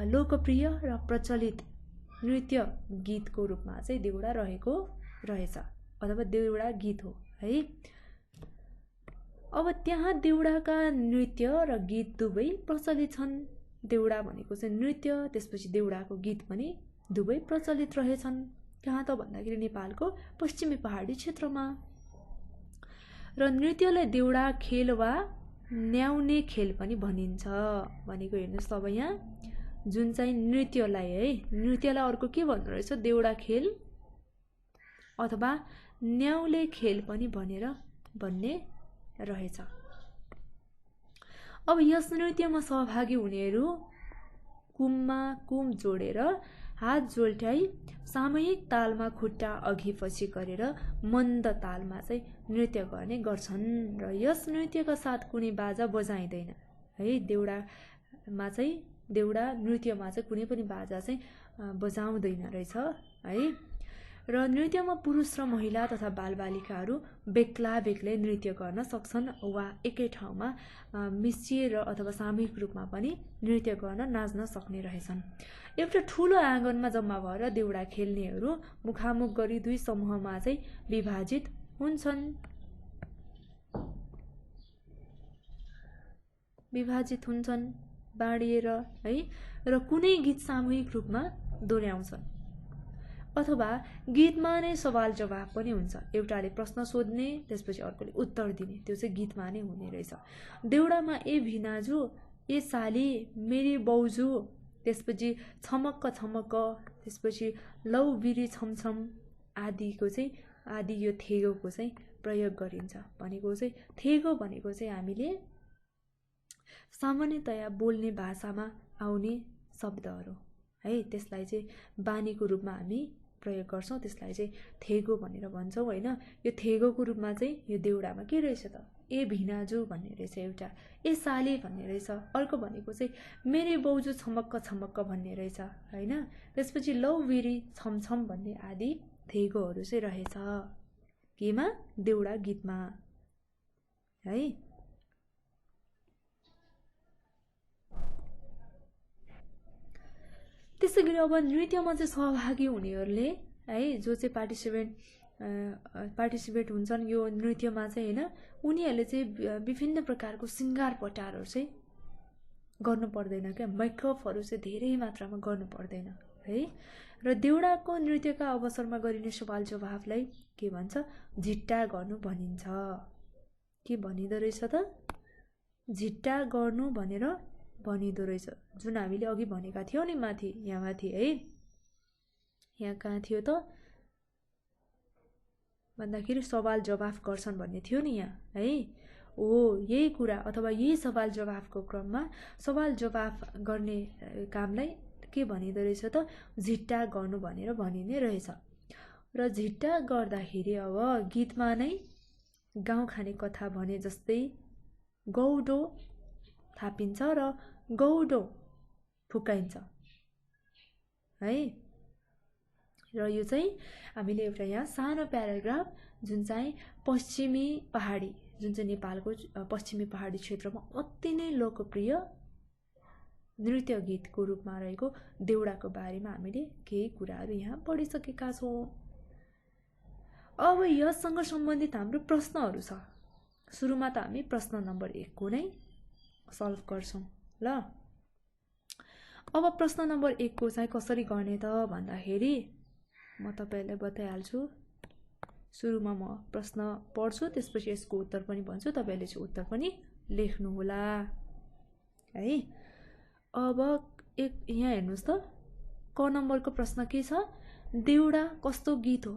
लोकप्रिय र प्रचलित नृत्य गीतको रूपमा चाहिँ देउडा रहेको रहेछ अथवा देउडा गीत हो है। अब त्यहाँ देउडाका नृत्य र गीत दुवै प्रचलित छन्। देउडा भनेको चाहिँ नृत्य, त्यसपछि देउडाको गीत पनि दुवै प्रचलित रहेछन्। कहाँ त भन्दाखेरि नेपालको पश्चिमी पहाडी क्षेत्रमा। र नृत्यलाई देउडा खेल वा न्याउने खेल पनि भनिन्छ भनेको हेर्नुस् त। अब यहाँ जुन चाहिँ नृत्यलाई है, नृत्यलाई अर्को के भन्नु रहेछ देउडा खेल अथवा न्याउले खेल पनि भन्ने रहेछ। अब यस नृत्यमा सहभागी हुनेहरू कुममा कुम जोडेर हात जोल्ट्याई सामूहिक तालमा खुट्टा अघि पछि गरेर मन्द तालमा चाहिँ नृत्य गर्ने गर्छन्। र यस नृत्यका साथ कुनै बाजा बजाइँदैन है। देउडामा चाहिँ देउडा नृत्यमा चाहिँ कुनै पनि बाजा चाहिँ बजाउँदैन रहेछ है। र नृत्यमा पुरुष र महिला तथा बालबालिकाहरू बेग्ला बेग्लै नृत्य गर्न सक्छन् वा एकै ठाउँमा मिसिएर अथवा सामूहिक रूपमा पनि नृत्य गर्न नाच्न सक्ने रहेछन्। एउटा ठूलो आँगनमा जम्मा भएर देउडा खेल्नेहरू मुखामुख गरी दुई समूहमा चाहिँ विभाजित हुन्छन् बाँडिएर है। र कुनै गीत सामूहिक रूपमा दोहोर्याउँछन् अथवा गीतमा नै सवाल जवाफ पनि हुन्छ। एउटाले प्रश्न सोध्ने, त्यसपछि अर्कोले उत्तर दिने, त्यो चाहिँ गीतमा नै हुने रहेछ। देउडामा ए भिनाजु, ए साली, मेरी बाउजू, त्यसपछि छमक्क छमक्क, त्यसपछि लौ बिरी छमछम आदिको चाहिँ आदि यो थेगोको चाहिँ प्रयोग गरिन्छ। भनेको चाहिँ थेगो भनेको चाहिँ हामीले सामान्यतया बोल्ने भाषामा आउने शब्दहरू है। त्यसलाई चाहिँ बानीको रूपमा हामी प्रयोग गर्छौं। त्यसलाई चाहिँ थेगो भनेर भन्छौं हैन। यो थेगोको रूपमा चाहिँ यो देउडामा के रहेछ त ए भिनाजु भन्ने रहेछ एउटा, ए साली भन्ने रहेछ, अर्को भनेको चाहिँ मेरी बाउजू छमक्क छमक्क भन्ने रहेछ हैन। त्यसपछि लौ बिरी छमछम भन्ने आदि थेगोहरू चाहिँ रहेछ केमा देउडा गीतमा है। त्यसैगरी अब नृत्यमा चाहिँ सहभागी हुनेहरूले है, जो चाहिँ पार्टिसिपेट हुन्छन् यो नृत्यमा चाहिँ हैन, उनीहरूले चाहिँ विभिन्न प्रकारको सिंगार पटारहरू चाहिँ गर्नु पर्दैन क्या। मेकअपहरू चाहिँ धेरै मात्रामा गर्नु पर्दैन है। र देउडाको नृत्यका अवसरमा गरिने सवाल जवाफलाई के भन्छ झिट्टा गर्नु भनिन्छ। के भनिँदो रहेछ त झिट्टा गर्नु भनेर भनिदो रहेछ, जुन हामीले अघि भनेका थियौँ नि माथि, यहाँ माथि है। यहाँ कहाँ थियो त भन्दाखेरि सवाल जवाफ गर्छन् भन्ने थियो नि यहाँ है। यही कुरा अथवा यही सवाल जवाफको क्रममा सवाल जवाफ गर्ने कामलाई के भनिदो रहेछ त झिट्टा गर्नु भनेर भनिने रहेछ। र झिट्टा गर्दाखेरि अब गीतमा नै गाउँ खाने कथा भने जस्तै गौडो थापिन्छ र गौडो फुकाइन्छ है। र यो चाहिँ हामीले एउटा यहाँ सानो प्याराग्राफ जुन चाहिँ पश्चिमी पहाडी, जुन चाहिँ नेपालको पश्चिमी पहाडी क्षेत्रमा अति नै लोकप्रिय नृत्य गीतको रूपमा रहेको देउडाको बारेमा हामीले केही कुराहरू यहाँ पढिसकेका छौँ। अब यससँग सम्बन्धित हाम्रो प्रश्नहरू छ। सुरुमा त हामी प्रश्न नम्बर 1 को नै सल्भ गर्छौँ ल। अब प्रश्न नम्बर 1 को चाहिँ कसरी गर्ने त भन्दाखेरि म तपाईहरुलाई बताइहाल्छु। सुरुमा म प्रश्न पढ्छु, त्यसपछि यसको उत्तर पनि भन्छु, तपाईहरुले चाहिँ उत्तर पनि लेख्नु होला है। अब यहाँ हेर्नुस् त, क नम्बरको प्रश्न के छ, देउडा कस्तो गीत हो।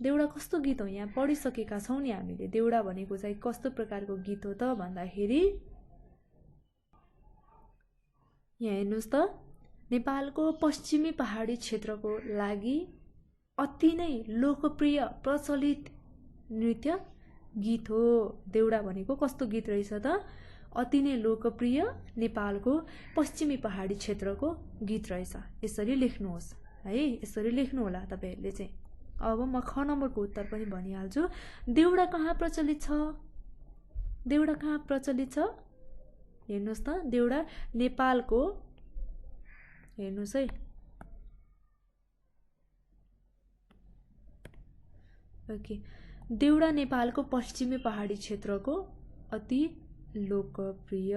देउडा कस्तो गीत हो यहाँ पढिसकेका छौं नि हामीले। देउडा भनेको चाहिँ कस्तो प्रकारको गीत हो त भन्दाखेरि यहाँ हेर्नुस् त, नेपालको पश्चिमी पहाडी क्षेत्रको लागि अति नै लोकप्रिय प्रचलित नृत्य गीत हो। देउडा भनेको कस्तो गीत रहेछ त, अति नै लोकप्रिय नेपालको पश्चिमी पहाडी क्षेत्रको गीत रहेछ। यसरी लेख्नुहोस् है, यसरी लेख्नु होला तपाईहरुले चाहिँ। अब म ख नम्बरको उत्तर पनि भनिहाल्छु। देउडा कहाँ प्रचलित छ, देउडा कहाँ प्रचलित छ हेर्नुस् त, देउडा नेपालको, हेर्नुस् है, ओके, देउडा नेपालको पश्चिमी पहाडी क्षेत्रको अति लोकप्रिय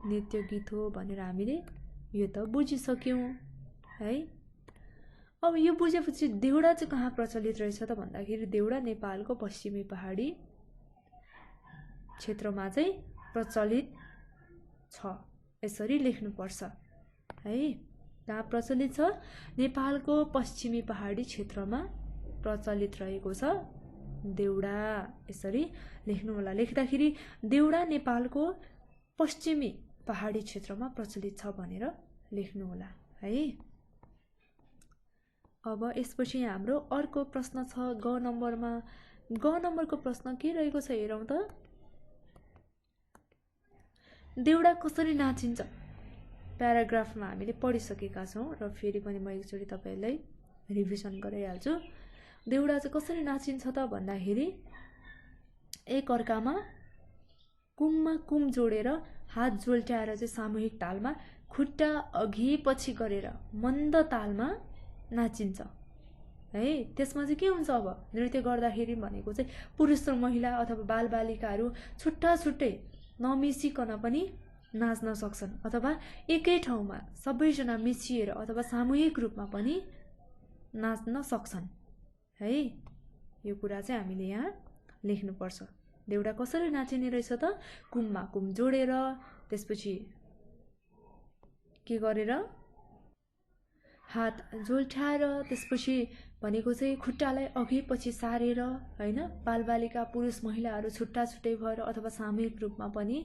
नृत्य गीत हो भनेर हामीले यो त बुझिसक्यौं है। अब यो बुझेपछि देउडा चाहिँ कहाँ प्रचलित रहेछ त भन्दाखेरि देउडा नेपालको पश्चिमी पहाडी क्षेत्रमा चाहिँ प्रचलित छ। यसरी लेख्नुपर्छ है। कहाँ प्रचलित छ, नेपालको पश्चिमी पहाडी क्षेत्रमा प्रचलित रहेको छ देउडा। यसरी लेख्नु होला। लेख्दाखेरि देउडा नेपालको पश्चिमी पहाडी क्षेत्रमा प्रचलित छ भनेर लेख्नु होला है। अब यसपछि हाम्रो अर्को प्रश्न छ ग नम्बरमा। ग नम्बरको प्रश्न के रहेको छ हेरौं त, देउडा कसरी नाचिन्छ। प्याराग्राफमा हामीले पढिसकेका छौं र फेरि पनि म एकचोटी तपाईहरुलाई रिभिजन गराइहाल्छु। देउडा चाहिँ कसरी नाचिन्छ त भन्दाखेरि एक अर्कामा कुममा कुम जोडेर हात जोल्ट्याएर चाहिँ सामूहिक तालमा खुट्टा अघि पछि गरेर मन्द तालमा नाचिन्छ है। त्यसमा चाहिँ के हुन्छ, अब नृत्य गर्दाखेरि भनेको चाहिँ पुरुष र महिला अथवा बालबालिकाहरू छुट्टा छुट्टै नमिसिकन पनि नाच्न सक्छन्, अथवा एकै ठाउँमा सबैजना मिसिएर अथवा सामूहिक रूपमा पनि नाच्न सक्छन् है। यो कुरा चाहिँ हामीले यहाँ लेख्नुपर्छ। देउडा कसरी नाचिने रहेछ त, कुममा कुम जोडेर, त्यसपछि के गरेर हात जोल्ट्याएर, त्यसपछि भनेको चाहिँ खुट्टालाई अघि पछि सारेर हैन, बालबालिका पुरुष महिलाहरू छुट्टा छुट्टै भएर अथवा सामूहिक रूपमा पनि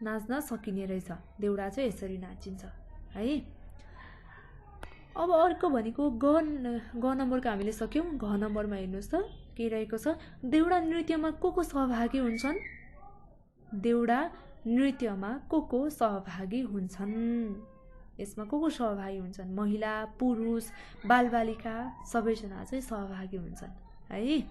नाच्न सकिने रहेछ। देउडा चाहिँ यसरी नाचिन्छ है। अब अर्को भनेको ग नम्बरको हामीले सक्यौं। घ नम्बरमा हेर्नुस् त के रहेको छ, देउडा नृत्यमा को सहभागी हुन्छन्। देउडा नृत्यमा को सहभागी हुन्छन्। यसमा को सहभागी हुन्छन्, महिला पुरुष बालबालिका सबैजना चाहिँ सहभागी हुन्छन् है।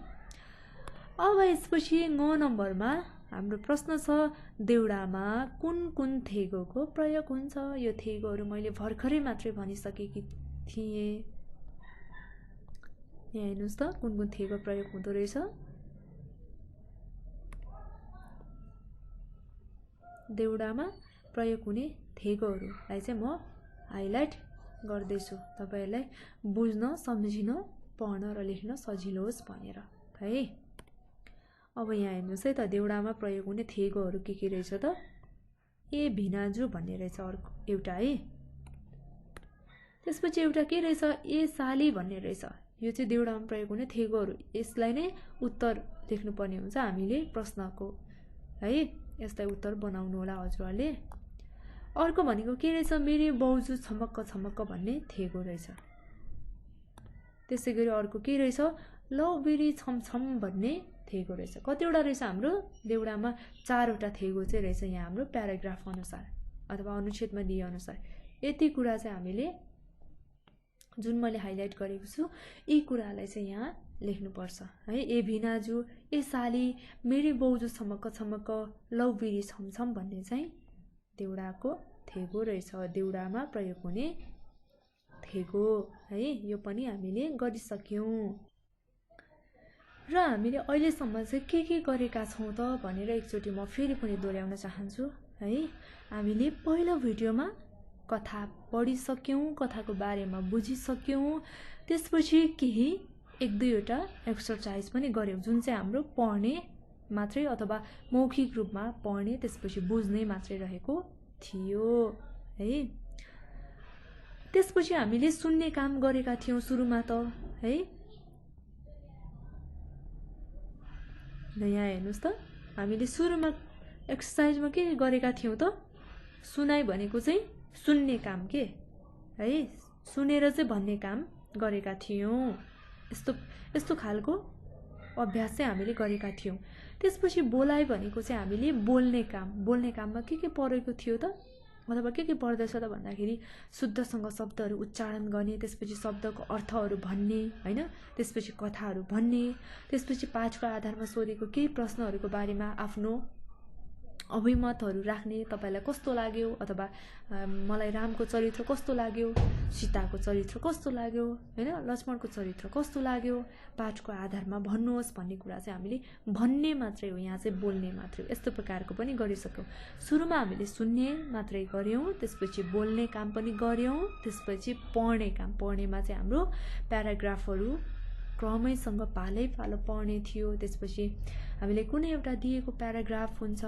अब यसपछि ङ नम्बरमा हाम्रो प्रश्न छ, देउडामा कुन कुन थेगोको प्रयोग हुन्छ। यो थेगोहरू मैले भर्खरै मात्रै भनिसकेकी थिएँ। यहाँ हेर्नुस् त कुन कुन थेगो प्रयोग हुँदो रहेछ। देउडामा प्रयोग हुने थेगोहरूलाई चाहिँ म हाइलाइट गर्दैछु तपाईहरुलाई बुझ्न, सम्झिन, पढ्न र लेख्न सजिलो होस् भनेर है। अब यहाँ हेर्नुस् है त, देउडामा प्रयोग हुने थेगोहरू के रहेछ त। ए भिनाजु भन्ने रहेछ अर्को एउटा है। त्यसपछि एउटा के रहेछ ए साली भन्ने रहेछ। यो चाहिँ देउडामा प्रयोग हुने थेगोहरू। यसलाई नै उत्तर लेख्नुपर्ने हुन्छ हामीले प्रश्नको है। यसलाई उत्तर बनाउनु होला हजुरहरूले। अर्को भनेको के रहेछ मेरी बाउजू छमक्क छमक्क भन्ने थेगो रहेछ। त्यसै गरी अर्को के रहेछ लौ बिरी छमछम भन्ने थेगो रहेछ। कतिवटा रहेछ हाम्रो देउडामा 4वटा थेगो चाहिँ रहेछ यहाँ हाम्रो प्याराग्राफ अनुसार अथवा अनुच्छेदमा दिए अनुसार। यति कुरा चाहिँ हामीले जुन मैले हाइलाइट गरेको छु यी कुरालाई चाहिँ यहाँ लेख्नुपर्छ है। ए भिनाजु ए साली मेरी बाउजू छमक्क छमक्क लौ बिरी छमछम भन्ने चाहिँ देउडाको थेगो रहेछ। देउडामा प्रयोग हुने थेगो है। यो पनि हामीले गरिसक्यौं र हामीले अहिलेसम्म चाहिँ के गरेका छौं त भनेर एकचोटि म फेरि पनि दोहोर्याउन चाहन्छु है। हामीले पहिलो भिडियोमा कथा पढिसक्यौं, कथाको बारेमा बुझिसक्यौं। त्यसपछि केही 1-2वटा एक्सरसाइज पनि गर्यौं जुन चाहिँ हाम्रो पढ्ने मात्रै अथवा मौखिक रूपमा पढ्ने त्यसपछि बुझ्ने मात्रै रहेको थियो है। त्यसपछि हामीले सुन्ने काम गरेका थियौं सुरुमा त है। यहाँ हेर्नुस् त हामीले सुरुमा एक्सरसाइजमा के गरेका थियौं त सुनाइ भनेको चाहिँ सुन्ने काम के है। सुनेर चाहिँ भन्ने काम गरेका थियौं। यस्तो खालको अभ्यास चाहिँ हामीले गरेका थियौं। त्यसपछि बोलाइ भनेको चाहिँ हामीले बोल्ने काममा के परेको थियो त अथवा के पर्दछ त भन्दाखेरि शुद्धसँग शब्दहरू उच्चारण गर्ने, त्यसपछि शब्दको अर्थहरू भन्ने हैन, त्यसपछि कथाहरू भन्ने, त्यसपछि पाठको आधारमा सोधेको केही प्रश्नहरूको बारेमा आफ्नो अभिमतहरू राख्ने। तपाईलाई कस्तो लाग्यो अथवा मलाई रामको चरित्र कस्तो लाग्यो, सीताको चरित्र कस्तो लाग्यो हैन, लक्ष्मणको चरित्र कस्तो लाग्यो पाठको आधारमा भन्नुहोस् भन्ने कुरा चाहिँ हामीले भन्ने मात्रै हो, यहाँ चाहिँ बोल्ने मात्रै हो। यस्तो प्रकारको पनि गरिसक्यौं। सुरुमा हामीले सुन्ने मात्रै गर्यौं, त्यसपछि बोल्ने काम पनि गर्यौं, त्यसपछि पढ्ने काम। पढ्नेमा चाहिँ हाम्रो प्याराग्राफहरू क्रमैसँग पालै पालो पढ्ने थियो। त्यसपछि हामीले कुनै एउटा दिएको प्याराग्राफ हुन्छ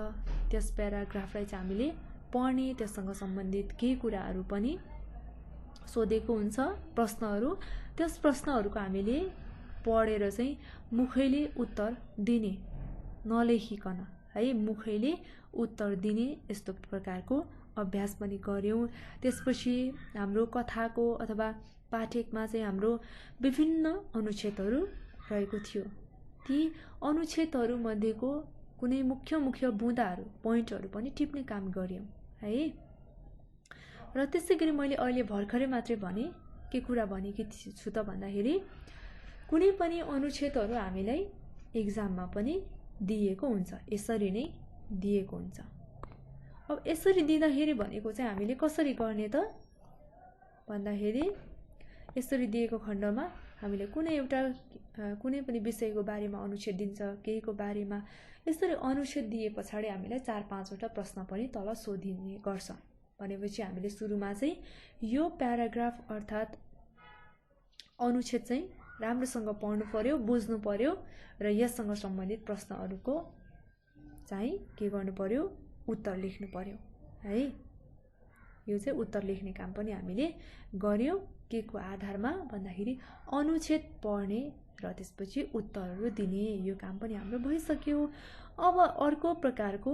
त्यस प्याराग्राफलाई चाहिँ हामीले पढ्ने, त्यससँग सम्बन्धित केही कुराहरू पनि सोधेको हुन्छ प्रश्नहरू। त्यस प्रश्नहरूको हामीले पढेर चाहिँ मुखैले उत्तर दिने, नलेखिकन है मुखैले उत्तर दिने यस्तो प्रकारको अभ्यास पनि गर्यौं। त्यसपछि हाम्रो कथाको अथवा पाठकमा चाहिँ हाम्रो विभिन्न अनुच्छेदहरू रहेको थियो। ती अनुच्छेदहरू मध्येको कुनै मुख्य बुँदाहरू पोइन्टहरू पनि टिप्ने काम गर्यौं है। र त्यसैगरी मैले अहिले भर्खरै मात्रै भने के कुरा भनेकी छु त भन्दाखेरि कुनै पनि अनुच्छेदहरू हामीलाई एक्जाममा पनि दिएको हुन्छ, यसरी नै दिएको हुन्छ। अब यसरी दिँदाखेरि भनेको चाहिँ हामीले कसरी गर्ने त भन्दाखेरि यसरी दिएको खण्डमा हामीले कुनै पनि विषयको बारेमा अनुच्छेद दिन्छ, केहीको बारेमा यसरी अनुच्छेद दिए पछाडि हामीलाई 4-5वटा प्रश्न पनि तल सोधिने गर्छ। भनेपछि हामीले सुरुमा चाहिँ यो प्याराग्राफ अर्थात अनुच्छेद चाहिँ राम्रोसँग पढ्नु पर्यो, बुझ्नु पर्यो र यससँग सम्बन्धित प्रश्नहरूको चाहिँ के गर्नु पर्यो, उत्तर लेख्नु पर्यो है। यो चाहिँ उत्तर लेख्ने काम पनि हामीले गर्यौं। के को आधारमा भन्दाखेरि अनुच्छेद पढ्ने र त्यसपछि उत्तरहरू दिने, यो काम पनि हाम्रो भइसक्यो। अब अर्को प्रकारको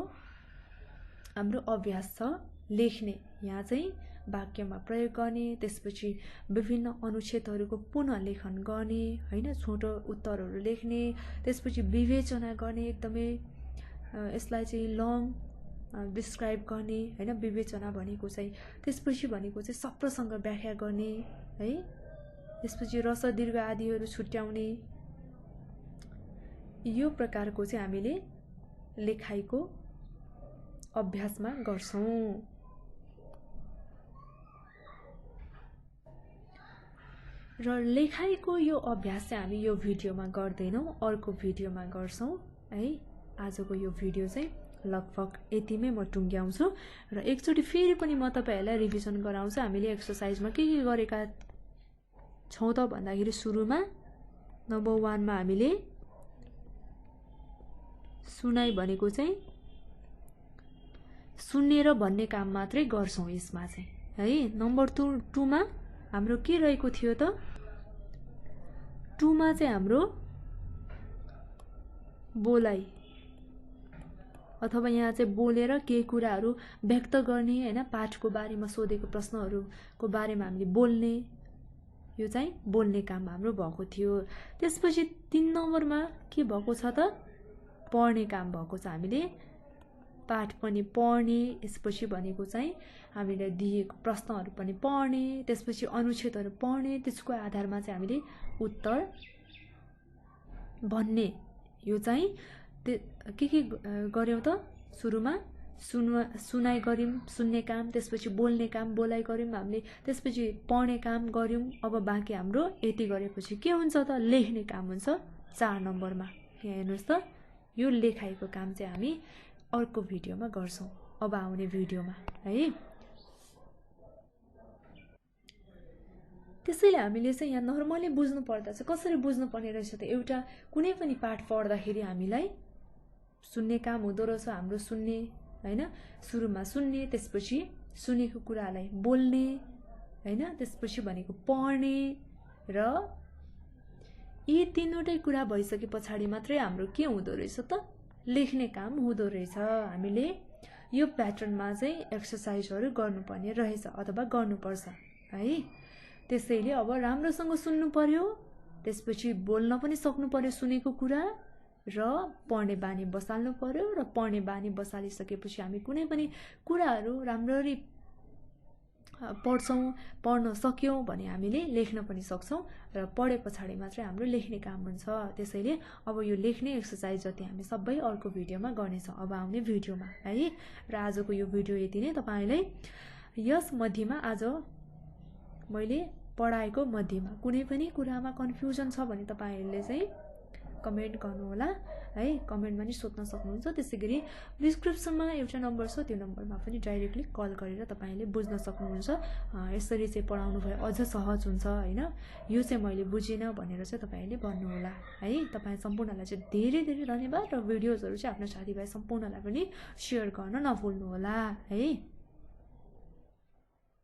हाम्रो अभ्यास छ लेख्ने। यहाँ चाहिँ वाक्यमा प्रयोग गर्ने, त्यसपछि विभिन्न अनुच्छेदहरूको पुनः लेखन गर्ने हैन, छोटो उत्तरहरू लेख्ने, त्यसपछि विवेचना गर्ने, एकदमै यसलाई चाहिँ लङ डिस्क्राइब गर्ने हैन, विवेचना भनेको चाहिँ। त्यसपछि भनेको चाहिँ शब्दसँग व्याख्या गर्ने है, त्यसपछि रस दीर्घ आदिहरू छुट्याउने। यो प्रकारको चाहिँ हामीले लेखाइको अभ्यासमा गर्छौं। र लेखाइको यो अभ्यास चाहिँ हामी यो भिडियोमा गर्दैनौं, अर्को भिडियोमा गर्छौं है। आजको यो भिडियो चाहिँ लगभग यतिमै म टुङ्ग्याउँछु र एकचोटि फेरि पनि म तपाईहरुलाई रिभिजन गराउँछु। हामीले एक्सरसाइजमा के गरेका छौं त भन्दाखेरि सुरुमा नम्बर 1 मा हामीले सुनाइ भनेको चाहिँ सुन्ने र भन्ने काम मात्रै गर्छौँ यसमा चाहिँ है। नम्बर 2 मा हाम्रो के रहेको थियो त 2 मा चाहिँ हाम्रो बोलाइ अथवा यहाँ चाहिँ बोलेर केही कुराहरू व्यक्त गर्ने हैन, पाठको बारेमा सोधेको प्रश्नहरूको बारेमा हामीले बोल्ने, यो चाहिँ बोल्ने काम हाम्रो भएको थियो। त्यसपछि 3 नम्बरमा के भएको छ त पढ्ने काम भएको छ। हामीले पाठ पनि पढ्ने, यसपछि भनेको चाहिँ हामीले दिएको प्रश्नहरू पनि पढ्ने, त्यसपछि अनुच्छेदहरू पढ्ने, त्यसको आधारमा चाहिँ हामीले उत्तर भन्ने। यो चाहिँ के गर्यौं त सुरुमा सुनाइ गर्यौं, सुन्ने काम, त्यसपछि बोल्ने काम, बोलाइ गर्यौं हामीले, त्यसपछि पढ्ने काम गर्यौं। अब बाँकी हाम्रो यति गरेपछि के हुन्छ त लेख्ने काम हुन्छ 4 नम्बरमा। यहाँ हेर्नुस् त यो लेखाइको काम चाहिँ हामी अर्को भिडियोमा गर्छौं, अब आउने भिडियोमा है। त्यसैले हामीले चाहिँ यहाँ नर्मली बुझ्नु पर्दा चाहिँ कसरी बुझ्नु पर्ने रहेछ त एउटा कुनै पनि पाठ पढ्दाखेरि हामीलाई सुन्ने काम हुँदो रहेछ हाम्रो, सुन्ने हैन, सुरुमा सुन्ने, त्यसपछि सुनेको कुरालाई बोल्ने हैन, त्यसपछि भनेको पढ्ने र यी तीनवटै कुरा भइसके पछाडी मात्रै हाम्रो के हुँदो रहेछ त लेख्ने काम हुँदो रहेछ। हामीले यो प्याटर्नमा चाहिँ एक्सरसाइजहरू गर्नुपर्ने रहेछ अथवा गर्नुपर्छ है। त्यसैले अब राम्रोसँग सुन्नु पर्यो, त्यसपछि बोल्न पनि सक्नु पर्यो सुनेको कुरा, र पढ्ने बानी बसाल्नु पर्यो, र पढ्ने बानी बसालिसकेपछि हामी कुनै पनि कुराहरू राम्ररी पढ्छौं, पढ्न सक्यौं भने हामीले लेख्न पनि सक्छौं, र पढे पछाडी मात्रै हाम्रो लेख्ने काम हुन्छ। त्यसैले अब यो लेख्ने एक्सरसाइज जति हामी सबै अर्को भिडियोमा गर्नेछौं, अब आउने भिडियोमा है। र आजको यो भिडियो यति नै। तपाईलाई यस मध्येमा आज मैले पढाएको मध्येमा कुनै पनि कुरामा कन्फ्युजन छ भने तपाईहरुले चाहिँ कमेन्ट गर्नुहोला है, कमेन्टमा नि सोध्न सक्नुहुन्छ। त्यसैगरी डिस्क्रिप्सनमा एउटा नम्बर छ, त्यो नम्बरमा पनि डाइरेक्टली कल गरेर तपाईले बुझ्न सक्नुहुन्छ। यसरी चाहिँ पढाउनु भए अझ सहज हुन्छ हैन। यो चाहिँ मैले बुझिन भनेर चाहिँ तपाईले भन्नुहोला है। तपाई सम्पूर्णलाई चाहिँ धेरै धेरै धन्यवाद, र भिडियोजहरु चाहिँ आफ्नो साथीभाइ सम्पूर्णलाई पनि शेयर गर्न नभुल्नुहोला है।